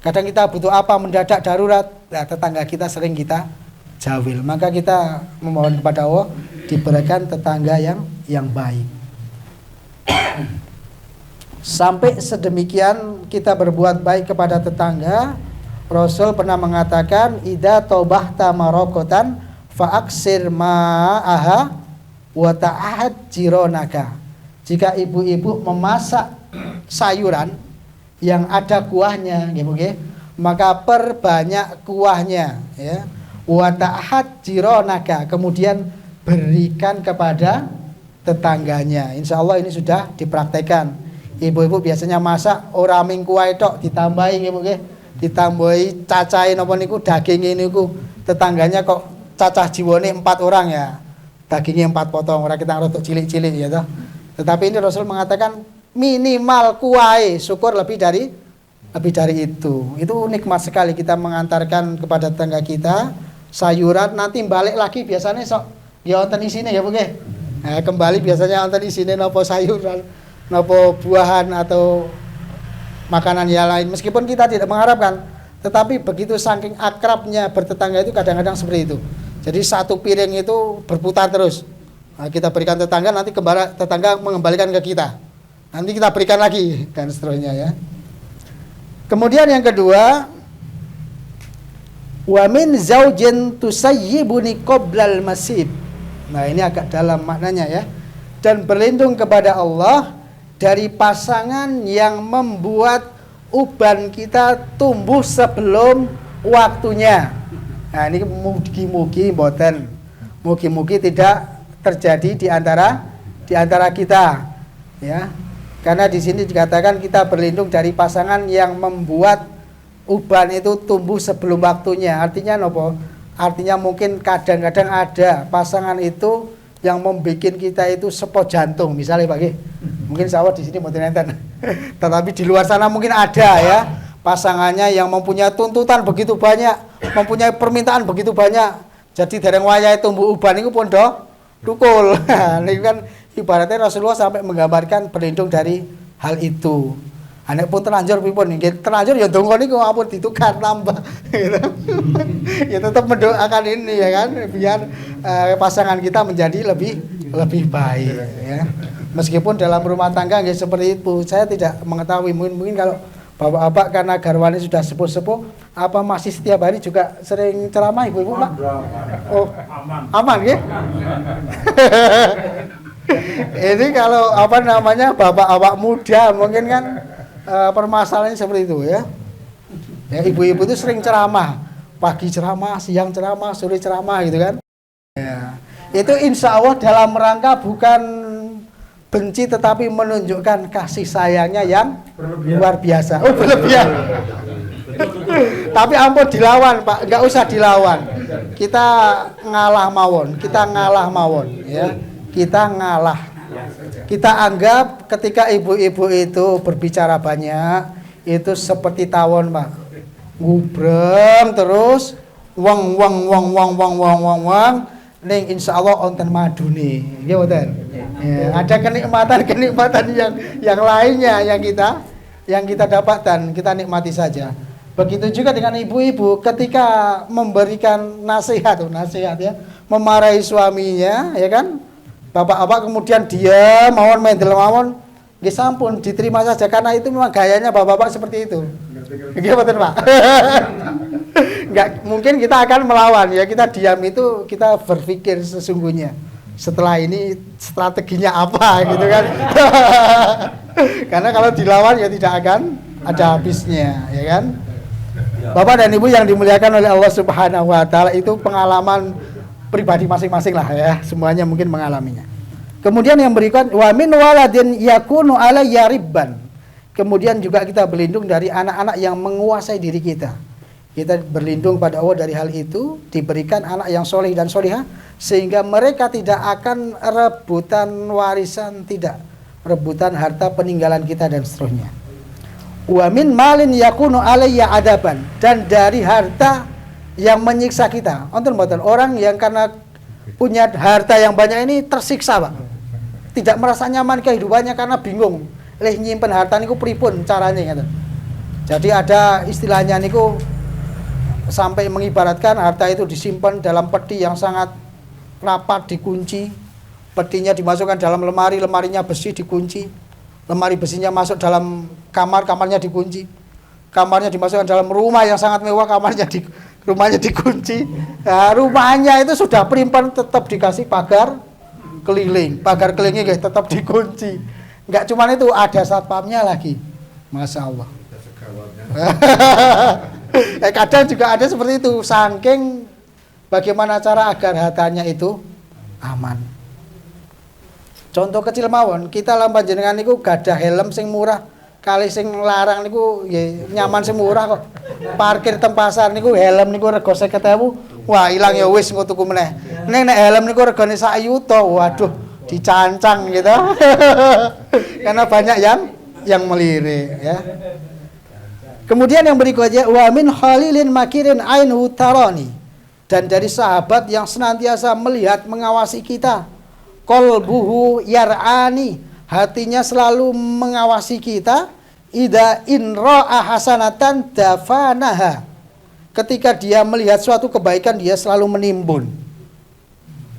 kadang kita butuh apa mendadak darurat, nah, tetangga kita sering kita jawil. Maka kita memohon kepada Allah diberikan tetangga yang baik. Sampai sedemikian kita berbuat baik kepada tetangga. Rasul pernah mengatakan, idza taubahta marokotan fa'aksir ma'aha wa ta'ahad jironaka. Jika ibu-ibu memasak sayuran yang ada kuahnya, maka perbanyak kuahnya, ya. Wa ta'ahad jironaka, kemudian berikan kepada tetangganya. Insya Allah ini sudah dipraktekkan. Ibu-ibu biasanya masak ora ming kuah tok, ditambahi ditambahi cacahe napa niku daginge niku. Tetangganya kok cacah jiwane 4 orang ya. Dagingnya 4 potong, ora kita rotok cilik-cilik ya toh. Tetapi ini Rasul mengatakan minimal kuahe, syukur lebih dari itu. Itu nikmat sekali kita mengantarkan kepada tetangga kita sayuran, nanti balik lagi biasanya sok ya wonten isine ya Bu nggih. Nah, kembali biasanya wonten isine napa sayuran, nopo buahan atau makanan yang lain, meskipun kita tidak mengharapkan, tetapi begitu saking akrabnya bertetangga itu kadang-kadang seperti itu. Jadi satu piring itu berputar terus. Nah, kita berikan tetangga, nanti tetangga mengembalikan ke kita, nanti kita berikan lagi dan seterusnya ya. Kemudian yang kedua, wa min zaujin tusayyibuni qoblal masib. Nah ini agak dalam maknanya ya. Dan berlindung kepada Allah dari pasangan yang membuat uban kita tumbuh sebelum waktunya. Nah ini mugi-mugi mboten, mugi-mugi tidak terjadi di antara kita, ya. Karena di sini dikatakan kita berlindung dari pasangan yang membuat uban itu tumbuh sebelum waktunya. Artinya nopo? Artinya mungkin kadang-kadang ada pasangan itu yang membuat kita itu sepot jantung, misalnya Pak Ki. Mungkin sawah di sini mboten enten. Tetapi di luar sana mungkin ada ya, pasangannya yang mempunyai tuntutan begitu banyak, mempunyai permintaan begitu banyak. Jadi dereng wayahe tumbuh uban niku pun tukul. Niku kan ibaratnya Rasulullah sampai menggambarkan berlindung dari hal itu. Anek pun terlanjur pripun nggih, terlanjur ya donga niku ampun ditukar nambah gitu. Ya tetap mendoakan ini ya kan, biar pasangan kita menjadi lebih baik ya. Meskipun dalam rumah tangga nggih seperti itu, saya tidak mengetahui, mungkin kalau bapak-bapak karena garwane sudah sepuh-sepuh, apa masih setiap hari juga sering ceramah ibu-ibu Pak? Oh, aman nggih. Ini kalau apa namanya bapak-bapak muda mungkin kan permasalahannya seperti itu ya. Ya ibu-ibu itu sering ceramah, pagi ceramah, siang ceramah, sore ceramah gitu kan. Ya. Itu insya Allah dalam rangka bukan benci tetapi menunjukkan kasih sayangnya yang luar biasa. Oh berlebihan. Tapi ampun dilawan Pak, nggak usah dilawan. Kita ngalah mawon, ya. Kita ngalah. Kita anggap ketika ibu-ibu itu berbicara banyak, itu seperti tawon Pak, ngubreng terus, wong, ning insya Allah onten madune, ya betul. Ya, ada kenikmatan yang lainnya yang kita dapatkan, kita nikmati saja. Begitu juga dengan ibu-ibu ketika memberikan nasihat ya, memarahi suaminya, ya kan? Bapak-bapak kemudian dia mawon mendel mawon, nggih sampun diterima saja karena itu memang gayanya bapak-bapak seperti itu. Nggih betul Pak. Enggak mungkin kita akan melawan ya, kita diam itu kita berpikir sesungguhnya setelah ini strateginya apa gitu kan. Karena kalau dilawan ya tidak akan ada habisnya ya kan. Bapak dan Ibu yang dimuliakan oleh Allah Subhanahu wa taala, itu pengalaman pribadi masing-masing lah ya, semuanya mungkin mengalaminya. Kemudian yang berikut, wa min waladin yakunu alayya ribban. Kemudian juga kita berlindung dari anak-anak yang menguasai diri kita. Kita berlindung pada Allah dari hal itu, diberikan anak yang soleh dan solihah, sehingga mereka tidak akan rebutan warisan, tidak rebutan harta peninggalan kita dan seterusnya. Wa min malin yakunu alayya adaban, dan dari harta yang menyiksa kita. Orang yang karena punya harta yang banyak ini tersiksa, Pak. Tidak merasa nyaman kehidupannya karena bingung. Leh nyimpen harta niku pripun caranya gitu. Jadi ada istilahnya niku sampai mengibaratkan harta itu disimpan dalam peti yang sangat rapat, dikunci. Petinya dimasukkan dalam lemari, lemarinya besi dikunci. Lemari besinya masuk dalam kamar, kamarnya dikunci. Kamarnya dimasukkan dalam rumah yang sangat mewah, rumahnya dikunci. Nah, rumahnya itu sudah primpen, tetap dikasih pagar keliling. Pagar kelilingnya tetap dikunci. Enggak cuma itu, ada satpamnya lagi. Masya Allah. Kadang juga ada seperti itu. Saking bagaimana cara agar hartanya itu aman. Contoh kecil mawon, kita lan panjenengan niku gadah helm sing murah, kali sing larang niku nyaman sing murah kok. Parkir teng pasar niku helm niku rega 50.000. Wah, ilang ya wis engko tuku meneh. Ning nek helm niku regane 1 yuta, waduh, dicancang gitu. Karena banyak yang melirik ya. Kemudian yang berikutnya, wa min khalilin makirin ainu tarani, dan dari sahabat yang senantiasa melihat mengawasi kita. Qalbuhu yar'ani, hatinya selalu mengawasi kita. Ida in ra'a hasanatan dafanaha, ketika dia melihat suatu kebaikan dia selalu menimbun.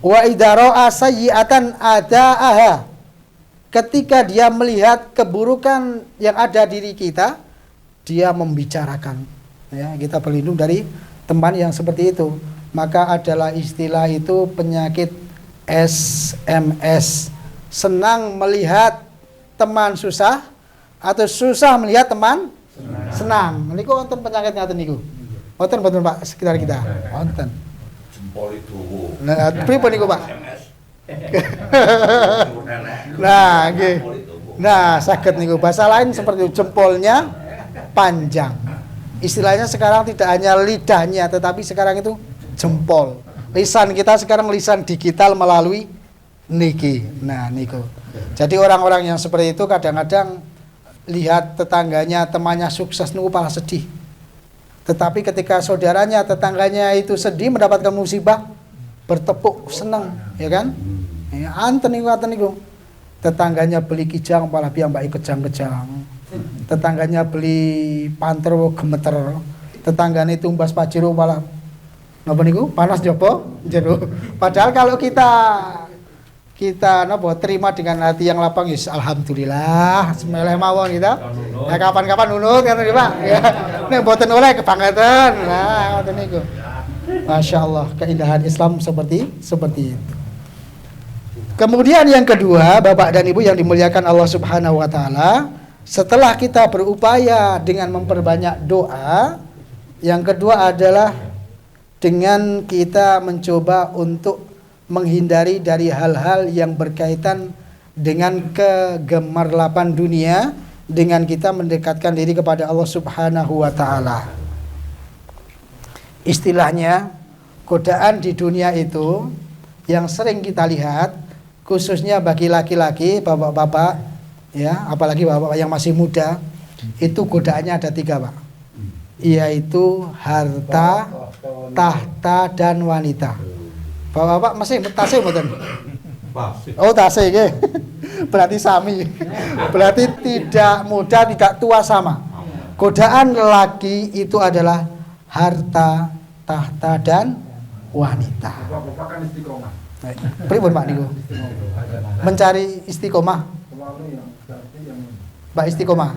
Wa idza ra'a sayyi'atan adaaha, ketika dia melihat keburukan yang ada diri kita, dia membicarakan. Ya, kita berlindung dari teman yang seperti itu. Maka adalah istilah itu penyakit SMS. Senang melihat teman susah atau susah melihat teman senang. Niku wonten penyakit ngaten niku. Wonten mboten Pak sekitar kita? Wonten. Jempol itu. Nah, pripun niku Pak? Nah, nggih. Nah, saged niku. Bahasa lain seperti jempolnya panjang. Istilahnya sekarang tidak hanya lidahnya, tetapi sekarang itu jempol. Lisan kita sekarang lisan digital melalui niki. Nah, niku. Jadi orang-orang yang seperti itu kadang-kadang lihat tetangganya, temannya sukses niku malah sedih. Tetapi ketika saudaranya, tetangganya itu sedih mendapatkan musibah, bertepuk senang, ya kan? Ya, anten niku. Tetangganya beli kijang malah piyambake kejang-kejang. Tetangganya beli pantero gemeter, tetangganya tumbas pajero malah napa niku panas jopo jero. Padahal kalau kita napa terima dengan hati yang lapang, yes, alhamdulillah, semeleh mawon kita. Nah, kapan-kapan nunut kan Pak. Ya. Nek mboten oleh kebangetan. Nah, ngoten niku. Masya Allah, keindahan Islam seperti itu. Kemudian yang kedua, Bapak dan Ibu yang dimuliakan Allah Subhanahu wa taala, setelah kita berupaya dengan memperbanyak doa, yang kedua adalah dengan kita mencoba untuk menghindari dari hal-hal yang berkaitan dengan kegemerlapan dunia, dengan kita mendekatkan diri kepada Allah Subhanahu wa taala. Istilahnya, godaan di dunia itu yang sering kita lihat, khususnya bagi laki-laki, bapak-bapak, ya, apalagi bapak yang masih muda, itu godaannya ada 3 Pak, yaitu harta, tahta, dan wanita. Bapak-bapak masih tasih mboten? Oh tasih nggih. Berarti sami. Berarti tidak muda, tidak tua sama. Godaan lelaki itu adalah harta, tahta, dan wanita. Bapak kan istiqomah. Pripun Pak niku? Mencari istiqomah. Mbak istiqomah.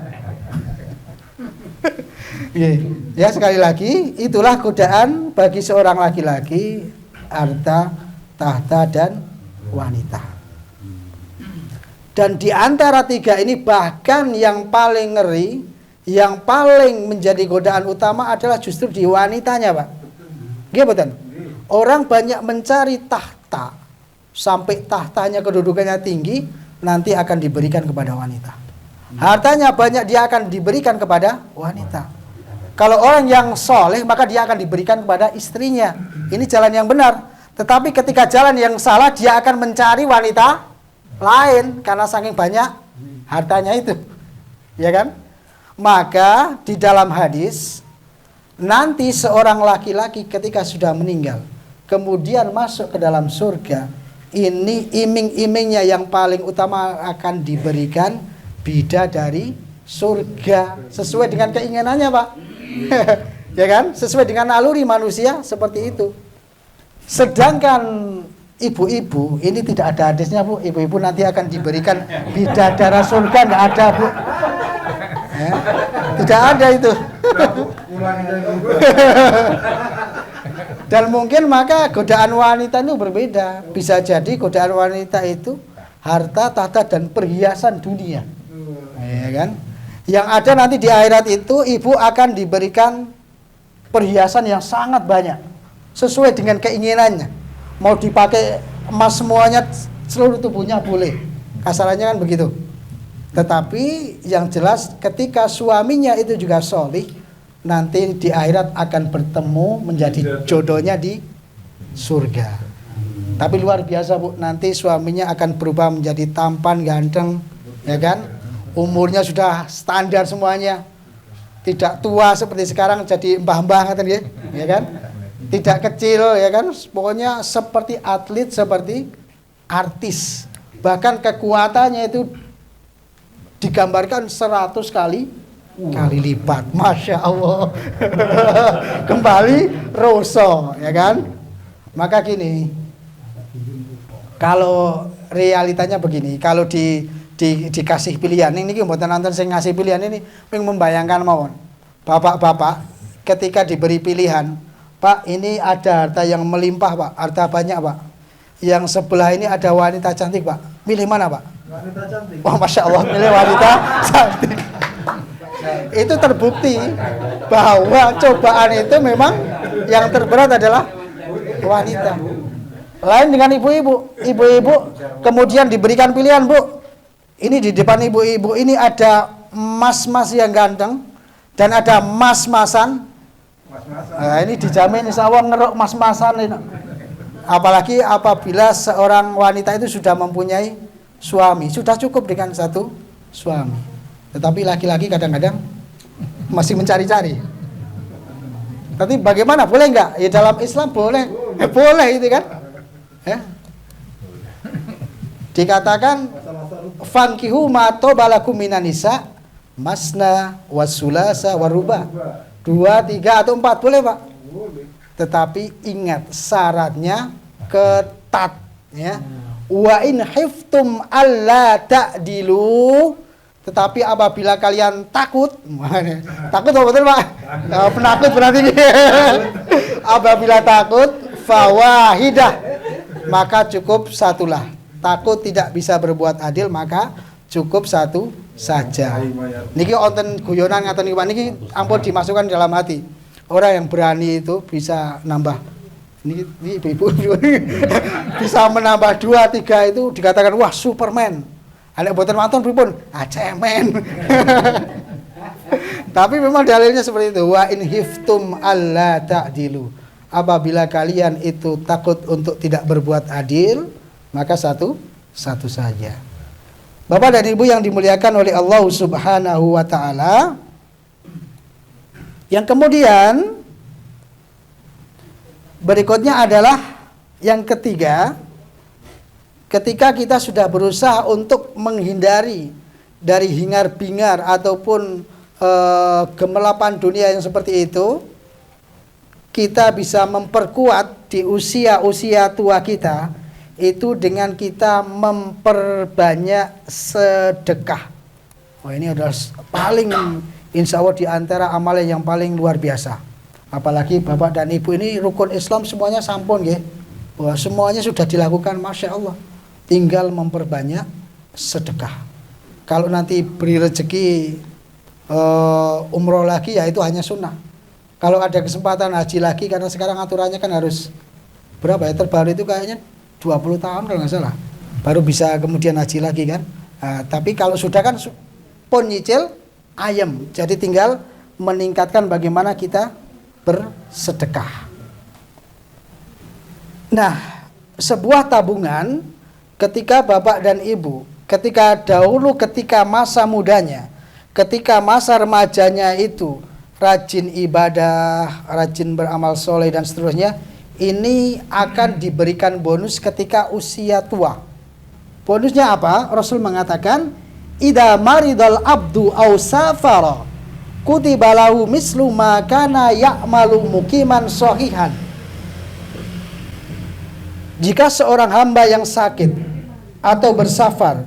Ya, sekali lagi itulah godaan bagi seorang laki-laki, harta, tahta, dan wanita. Dan di antara 3 ini bahkan yang paling ngeri, yang paling menjadi godaan utama adalah justru di wanitanya Pak. Nggih mboten? Orang banyak mencari tahta, sampai tahtanya kedudukannya tinggi, nanti akan diberikan kepada wanita. Hartanya banyak, dia akan diberikan kepada wanita. Kalau orang yang soleh, maka dia akan diberikan kepada istrinya. Ini jalan yang benar. Tetapi ketika jalan yang salah, dia akan mencari wanita lain karena saking banyak hartanya itu. Ya kan? Maka di dalam hadis, nanti seorang laki-laki ketika sudah meninggal, kemudian masuk ke dalam surga, ini iming-imingnya yang paling utama akan diberikan bidadari surga sesuai dengan keinginannya, Pak. Ya kan? Sesuai dengan naluri manusia seperti itu. Sedangkan ibu-ibu, ini tidak ada hadisnya, Bu. Ibu-ibu nanti akan diberikan bidadara surga, nggak ada, Bu. Ya, tidak ada itu. Dan mungkin maka godaan wanita itu berbeda. Bisa jadi godaan wanita itu harta, tahta, dan perhiasan dunia. Ya kan? Yang ada nanti di akhirat itu ibu akan diberikan perhiasan yang sangat banyak sesuai dengan keinginannya. Mau dipakai emas semuanya, seluruh tubuhnya boleh. Kasarannya kan begitu. Tetapi yang jelas ketika suaminya itu juga sholih, nanti di akhirat akan bertemu menjadi jodohnya di surga. Tapi luar biasa, Bu, nanti suaminya akan berubah menjadi tampan, ganteng, ya kan? Umurnya sudah standar semuanya. Tidak tua seperti sekarang jadi mbah-mbah ya kan? Tidak kecil, ya kan? Pokoknya seperti atlet, seperti artis. Bahkan kekuatannya itu digambarkan 100 kali lipat. Masya Allah. Kembali roso, ya kan? Maka gini, kalau realitanya begini, kalau dikasih pilihan, ini mboten nonton sing ngasih pilihan ini pengen membayangkan mawon. Bapak-bapak ketika diberi pilihan, Pak, ini ada harta yang melimpah, Pak, harta banyak, Pak. Yang sebelah ini ada wanita cantik, Pak. Milih mana, Pak? Wanita cantik. Wah, Masya Allah, milih wanita cantik. Itu terbukti bahwa cobaan itu memang yang terberat adalah wanita. Lain dengan ibu-ibu. Ibu-ibu kemudian diberikan pilihan, Bu. Ini di depan ibu-ibu ini ada mas-mas yang ganteng dan ada mas-masan. Nah, ini dijamin insya Allah ngerok mas-masan ini. Apalagi apabila seorang wanita itu sudah mempunyai suami, sudah cukup dengan satu suami. Tetapi laki-laki kadang-kadang masih mencari-cari. Tapi bagaimana? Boleh nggak? Ya dalam Islam boleh. Boleh itu kan? Ya. Dikatakan fankihu ma tobalakum minan nisa masna wasulasa waruba. 2, 3 atau 4 boleh, Pak. Tetapi ingat syaratnya ketat, ya. Wa in khiftum alla ta'dilu, tetapi apabila kalian takut apa betul, Pak? Penakut berarti. Apabila takut fawahidah, maka cukup satulah. Takut tidak bisa berbuat adil, maka cukup satu saja. Niki onten guyonan ngaten niki ampun dimasukkan dalam hati. Orang yang berani itu bisa nambah. Ini ibu-ibu bisa menambah 2, 3 itu dikatakan wah Superman. Anek boten wonten pripun? Cemen. Tapi memang dalilnya seperti itu. Wa in hiftum alla ta'dilu. Apabila kalian itu takut untuk tidak berbuat adil, maka satu saja. Bapak dan Ibu yang dimuliakan oleh Allah Subhanahu wa taala. Yang kemudian berikutnya adalah yang ketiga, ketika kita sudah berusaha untuk menghindari dari hingar-bingar ataupun gemelapan dunia yang seperti itu, kita bisa memperkuat di usia-usia tua kita itu dengan kita memperbanyak sedekah. Oh, ini adalah paling insya Allah di antara amalan yang paling luar biasa. Apalagi Bapak dan Ibu ini rukun Islam semuanya sampun ya. Bahwa semuanya sudah dilakukan, Masya Allah. Tinggal memperbanyak sedekah. Kalau nanti beri rezeki umroh lagi, ya itu hanya sunnah. Kalau ada kesempatan haji lagi, karena sekarang aturannya kan harus berapa ya, terbaru itu kayaknya 20 tahun kalau nggak salah, baru bisa kemudian haji lagi kan. Tapi kalau sudah kan pun nyicil ayem, jadi tinggal meningkatkan bagaimana kita bersedekah. Nah, sebuah tabungan ketika bapak dan ibu, ketika dahulu, ketika masa mudanya, ketika masa remajanya itu rajin ibadah, rajin beramal soleh dan seterusnya, ini akan diberikan bonus ketika usia tua. Bonusnya apa? Rasul mengatakan, idza maridal abdu aw safara kutiba lahu mislu ma kana ya'malu muqiman shahihan. Jika seorang hamba yang sakit atau bersafar,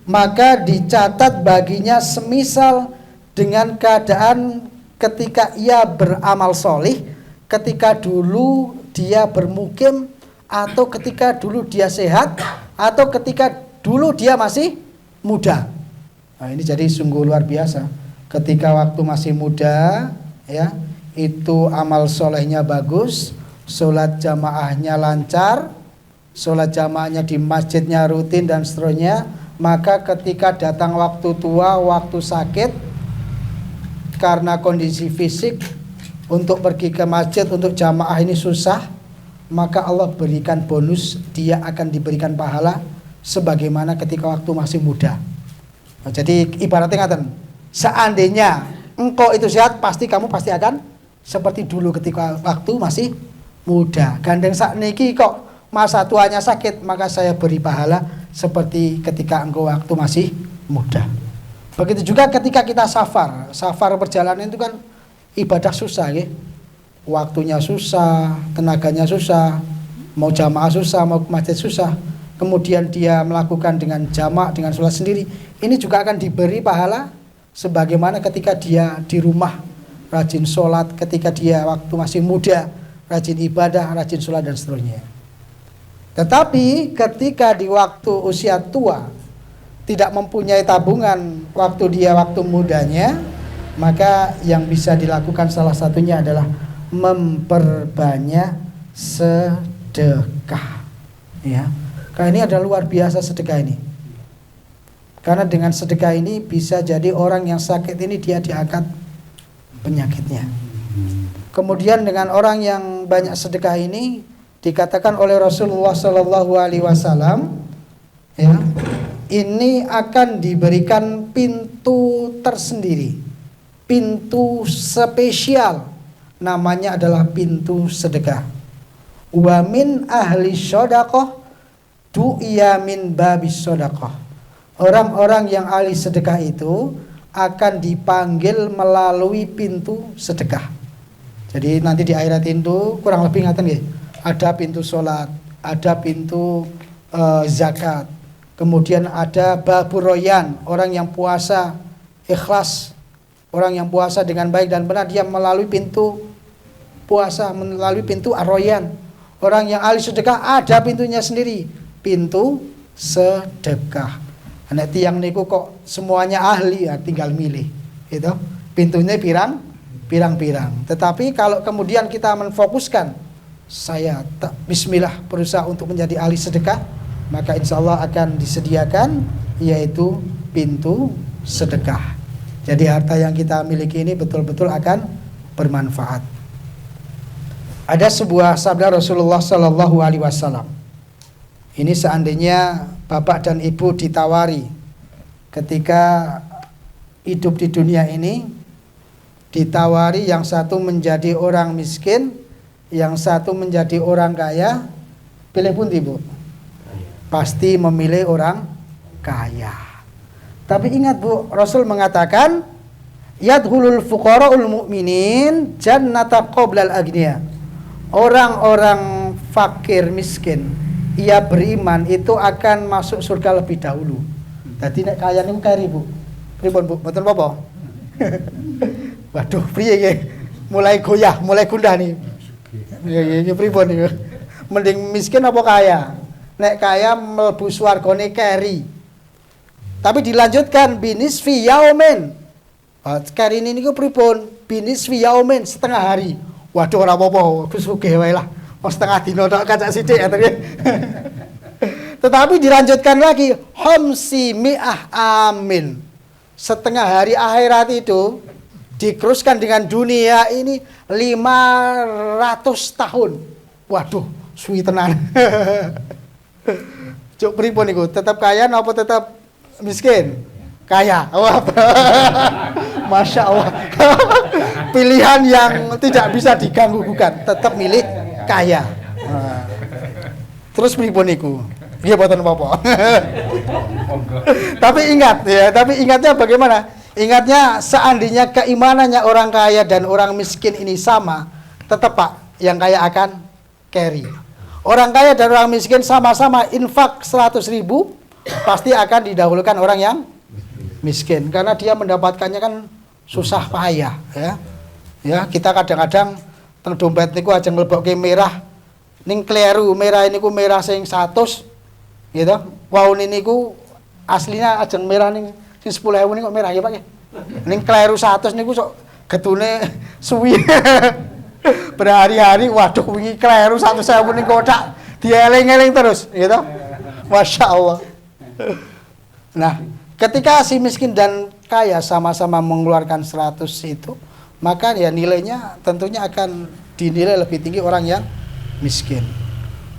maka dicatat baginya semisal dengan keadaan ketika ia beramal solih, ketika dulu dia bermukim, atau ketika dulu dia sehat, atau ketika dulu dia masih muda. Nah, ini jadi sungguh luar biasa. Ketika waktu masih muda, ya, itu amal solehnya bagus, sholat jamaahnya lancar, sholat jamaahnya di masjidnya rutin dan seterusnya. Maka ketika datang waktu tua, waktu sakit, karena kondisi fisik untuk pergi ke masjid untuk jamaah ini susah, maka Allah berikan bonus, dia akan diberikan pahala sebagaimana ketika waktu masih muda. Nah, jadi ibaratnya ngaten, seandainya engkau itu sehat, pasti kamu pasti akan seperti dulu ketika waktu masih muda. Gandeng sakniki kok masa tuanya sakit, maka saya beri pahala seperti ketika engkau waktu masih muda. Begitu juga ketika kita safar perjalanan itu kan ibadah susah ya. Waktunya susah, tenaganya susah, mau jamaah susah, mau ke masjid susah. Kemudian dia melakukan dengan jamak, dengan sholat sendiri. Ini juga akan diberi pahala sebagaimana ketika dia di rumah rajin sholat, ketika dia waktu masih muda rajin ibadah, rajin sholat dan seterusnya. Tetapi ketika di waktu usia tua tidak mempunyai tabungan waktu dia waktu mudanya, maka yang bisa dilakukan salah satunya adalah memperbanyak sedekah. Ya, karena ini adalah luar biasa sedekah ini. Karena dengan sedekah ini bisa jadi orang yang sakit ini dia diangkat penyakitnya. Kemudian dengan orang yang banyak sedekah ini dikatakan oleh Rasulullah SAW, ya, ini akan diberikan pintu tersendiri, pintu spesial, namanya adalah pintu sedekah. Wa min ahli shadaqah du'iya min babis shadaqah. Orang-orang yang ahli sedekah itu akan dipanggil melalui pintu sedekah. Jadi nanti di akhirat itu kurang lebih ngaten nggih. Ada pintu sholat, ada pintu zakat, kemudian ada babur royan, orang yang puasa ikhlas, orang yang puasa dengan baik dan benar, dia melalui pintu puasa, melalui pintu ar-royan. Orang yang ahli sedekah ada pintunya sendiri, pintu sedekah. Nek tiang niku kok semuanya ahli, ya tinggal milih, itu pintunya pirang-pirang. Tetapi kalau kemudian kita menfokuskan, saya tak bismillah berusaha untuk menjadi ahli sedekah, maka insya Allah akan disediakan yaitu pintu sedekah. Jadi harta yang kita miliki ini betul-betul akan bermanfaat. Ada sebuah sabda Rasulullah SAW. Ini seandainya bapak dan ibu ditawari ketika hidup di dunia ini, ditawari yang satu menjadi orang miskin, yang satu menjadi orang kaya, pilih pun ibu pasti memilih orang kaya. Tapi ingat bu, Rasul mengatakan yadkhulul fuqara'ul mu'minin jannata qoblal agniya. Orang-orang fakir miskin, ia beriman itu akan masuk surga lebih dahulu. Jadi nek kaya niku kari bu, pripun bu, mboten apa-apa. Waduh, piye nggih? Mulai goyah, mulai gundah nih. Ya pripun niku? Mending miskin apa kaya? Nek kaya mlebu swargane keri. Tapi dilanjutkan binisfi yaumin. Keri ini niku pripun? Binisfi yaumin, setengah hari. Waduh ora apa-apa, Gus sugih wae lah. setengah dino tok kacak sithik ya tadi. Tetapi dilanjutkan lagi homsi mi'ah amin. Setengah hari akhirat itu dikeruskan dengan dunia ini 500 tahun. Waduh, suwi tenan. Cuk pripun niku? Tetap kaya apa tetap miskin? Kaya. Wah. Masya Allah. Pilihan yang tidak bisa diganggu gugat, tetap milik kaya. Nah. Terus pripun niku? Iya boten apa-apa. Tapi ingatnya bagaimana? Ingatnya seandainya keimanannya orang kaya dan orang miskin ini sama, tetap Pak, yang kaya akan carry. Orang kaya dan orang miskin sama-sama infak 100.000, pasti akan didahulukan orang yang miskin karena dia mendapatkannya kan susah payah ya. Ya, kita kadang-kadang teng dompet niku aja nglebokke merah ning kleru, merah niku merah sing 100 gitu. Wow niku aslinya ajeng merah ning sing 10.000 niku merah ya Pak ya. Ning kleru 100 niku sok getune suwi. Berhari-hari waduh wingi kleru 100.000 ning kotak dieling-eling terus gitu. Masya Allah. Nah, ketika si miskin dan kaya sama-sama mengeluarkan 100 itu, maka ya nilainya tentunya akan dinilai lebih tinggi orang yang miskin.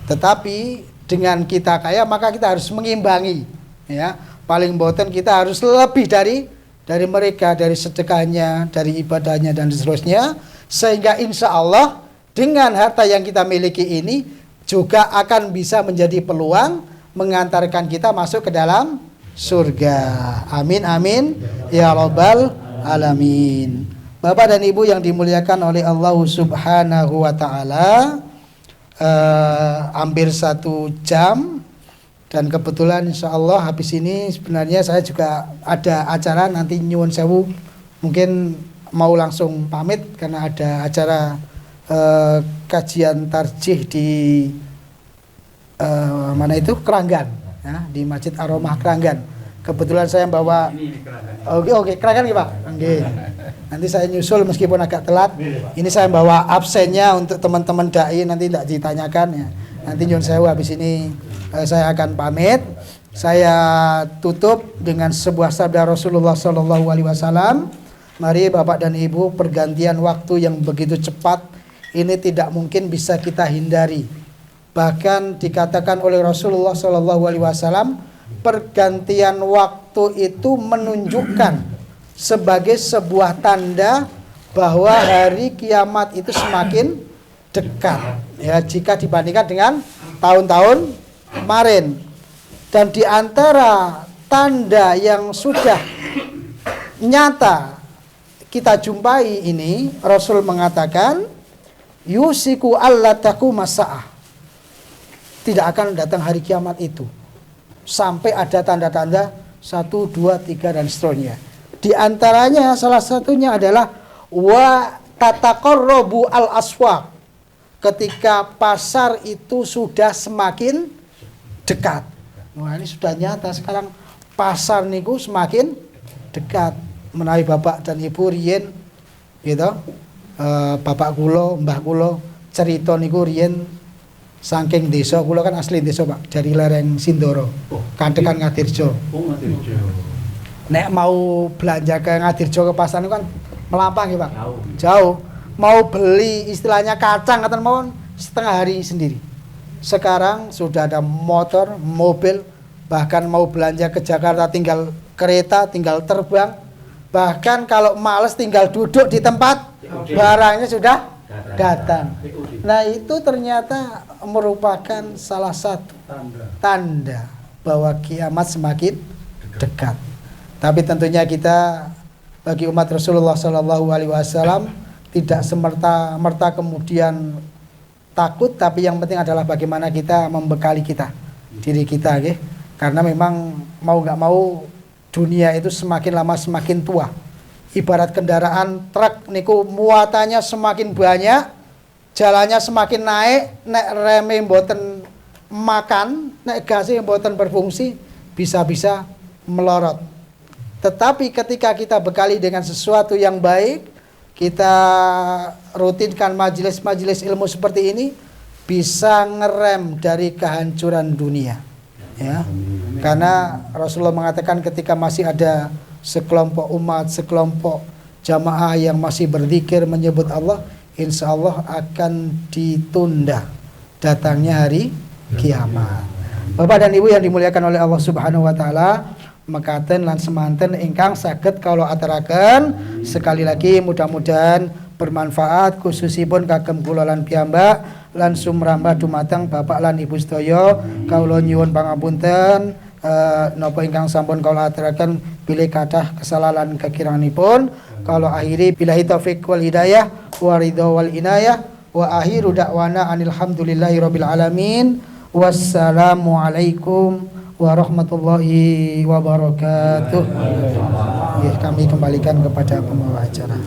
Tetapi dengan kita kaya maka kita harus mengimbangi ya. Paling boten kita harus lebih dari mereka, dari sedekahnya, dari ibadahnya dan seterusnya, sehingga insya Allah dengan harta yang kita miliki ini juga akan bisa menjadi peluang mengantarkan kita masuk ke dalam surga. Amin amin ya rabbal alamin. Bapak dan Ibu yang dimuliakan oleh Allah Subhanahu wa taala, hampir 1 jam dan kebetulan insya Allah habis ini sebenarnya saya juga ada acara nanti nyuwun sewu, mungkin mau langsung pamit karena ada acara kajian tarjih di mana itu Keranggan ya, di Masjid Ar-Rahmah Keranggan. Kebetulan saya bawa oke Keranggan Pak. Nggih. Nanti saya nyusul meskipun agak telat. Ini saya bawa absennya untuk teman-teman dai, nanti tidak ditanyakan ya. Nanti nyuwun sewu habis ini saya akan pamit. Saya tutup dengan sebuah sabda Rasulullah sallallahu alaihi wasallam. Mari Bapak dan Ibu, pergantian waktu yang begitu cepat ini tidak mungkin bisa kita hindari. Bahkan dikatakan oleh Rasulullah sallallahu alaihi wasallam, pergantian waktu itu menunjukkan sebagai sebuah tanda bahwa hari kiamat itu semakin dekat ya jika dibandingkan dengan tahun-tahun kemarin. Dan di antara tanda yang sudah nyata kita jumpai ini, Rasul mengatakan yusiku alla taquma sa'ah. Tidak akan datang hari kiamat itu sampai ada tanda-tanda 1, 2, 3 dan seterusnya. Di antaranya salah satunya adalah wa tataqarrabu al aswaq. Ketika pasar itu sudah semakin dekat. Wah, ini sudah nyata sekarang pasar niku semakin dekat. Menawi Bapak dan Ibu riyen gitu. Bapak kula, mbah kula cerita niku riyen saking desa kula kan asli desa Pak, dari lereng Sindoro. Kantekan Ngadirjo. Nek mau belanja ke Ngadirjo ke pasar itu kan melampang ya Pak. Jauh. Mau beli istilahnya kacang kata mawon setengah hari sendiri. Sekarang sudah ada motor, mobil, bahkan mau belanja ke Jakarta tinggal kereta, tinggal terbang. Bahkan kalau males tinggal duduk di tempat, barangnya sudah datang. Nah, itu ternyata merupakan salah satu tanda bahwa kiamat semakin dekat. Tapi tentunya kita bagi umat Rasulullah Sallallahu Alaihi Wasallam tidak semerta-merta kemudian takut, tapi yang penting adalah bagaimana kita membekali diri kita, okay? Karena memang mau nggak mau dunia itu semakin lama semakin tua. Ibarat kendaraan truk niku muatannya semakin banyak, jalannya semakin naik, nek reme mboten makan, nek gasnya mboten berfungsi, bisa-bisa melorot. Tetapi ketika kita bekali dengan sesuatu yang baik, kita rutinkan majelis-majelis ilmu seperti ini, bisa ngerem dari kehancuran dunia. Ya. Karena Rasulullah mengatakan ketika masih ada sekelompok umat, sekelompok jamaah yang masih berzikir menyebut Allah, insya Allah akan ditunda datangnya hari kiamat. Bapak dan Ibu yang dimuliakan oleh Allah Subhanahu wa taala, mekaten lan semanten ingkang saged kula aturaken sekali lagi mudah-mudahan bermanfaat khususipun kagem kula lan piyambak lan sumrambah dumateng Bapak lan Ibu sedaya. Kula nyuwun pangapunten napa ingkang sampun kula aturaken bilih kathah kesalahan kekiranganipun. Kula akhiri billahi taufik wal hidayah wa ridha wal inayah wa akhiru da'wana alhamdulillahirabbil alamin. Wassalamualaikum warahmatullahi wabarakatuh. Kami kembalikan kepada pembawa acara.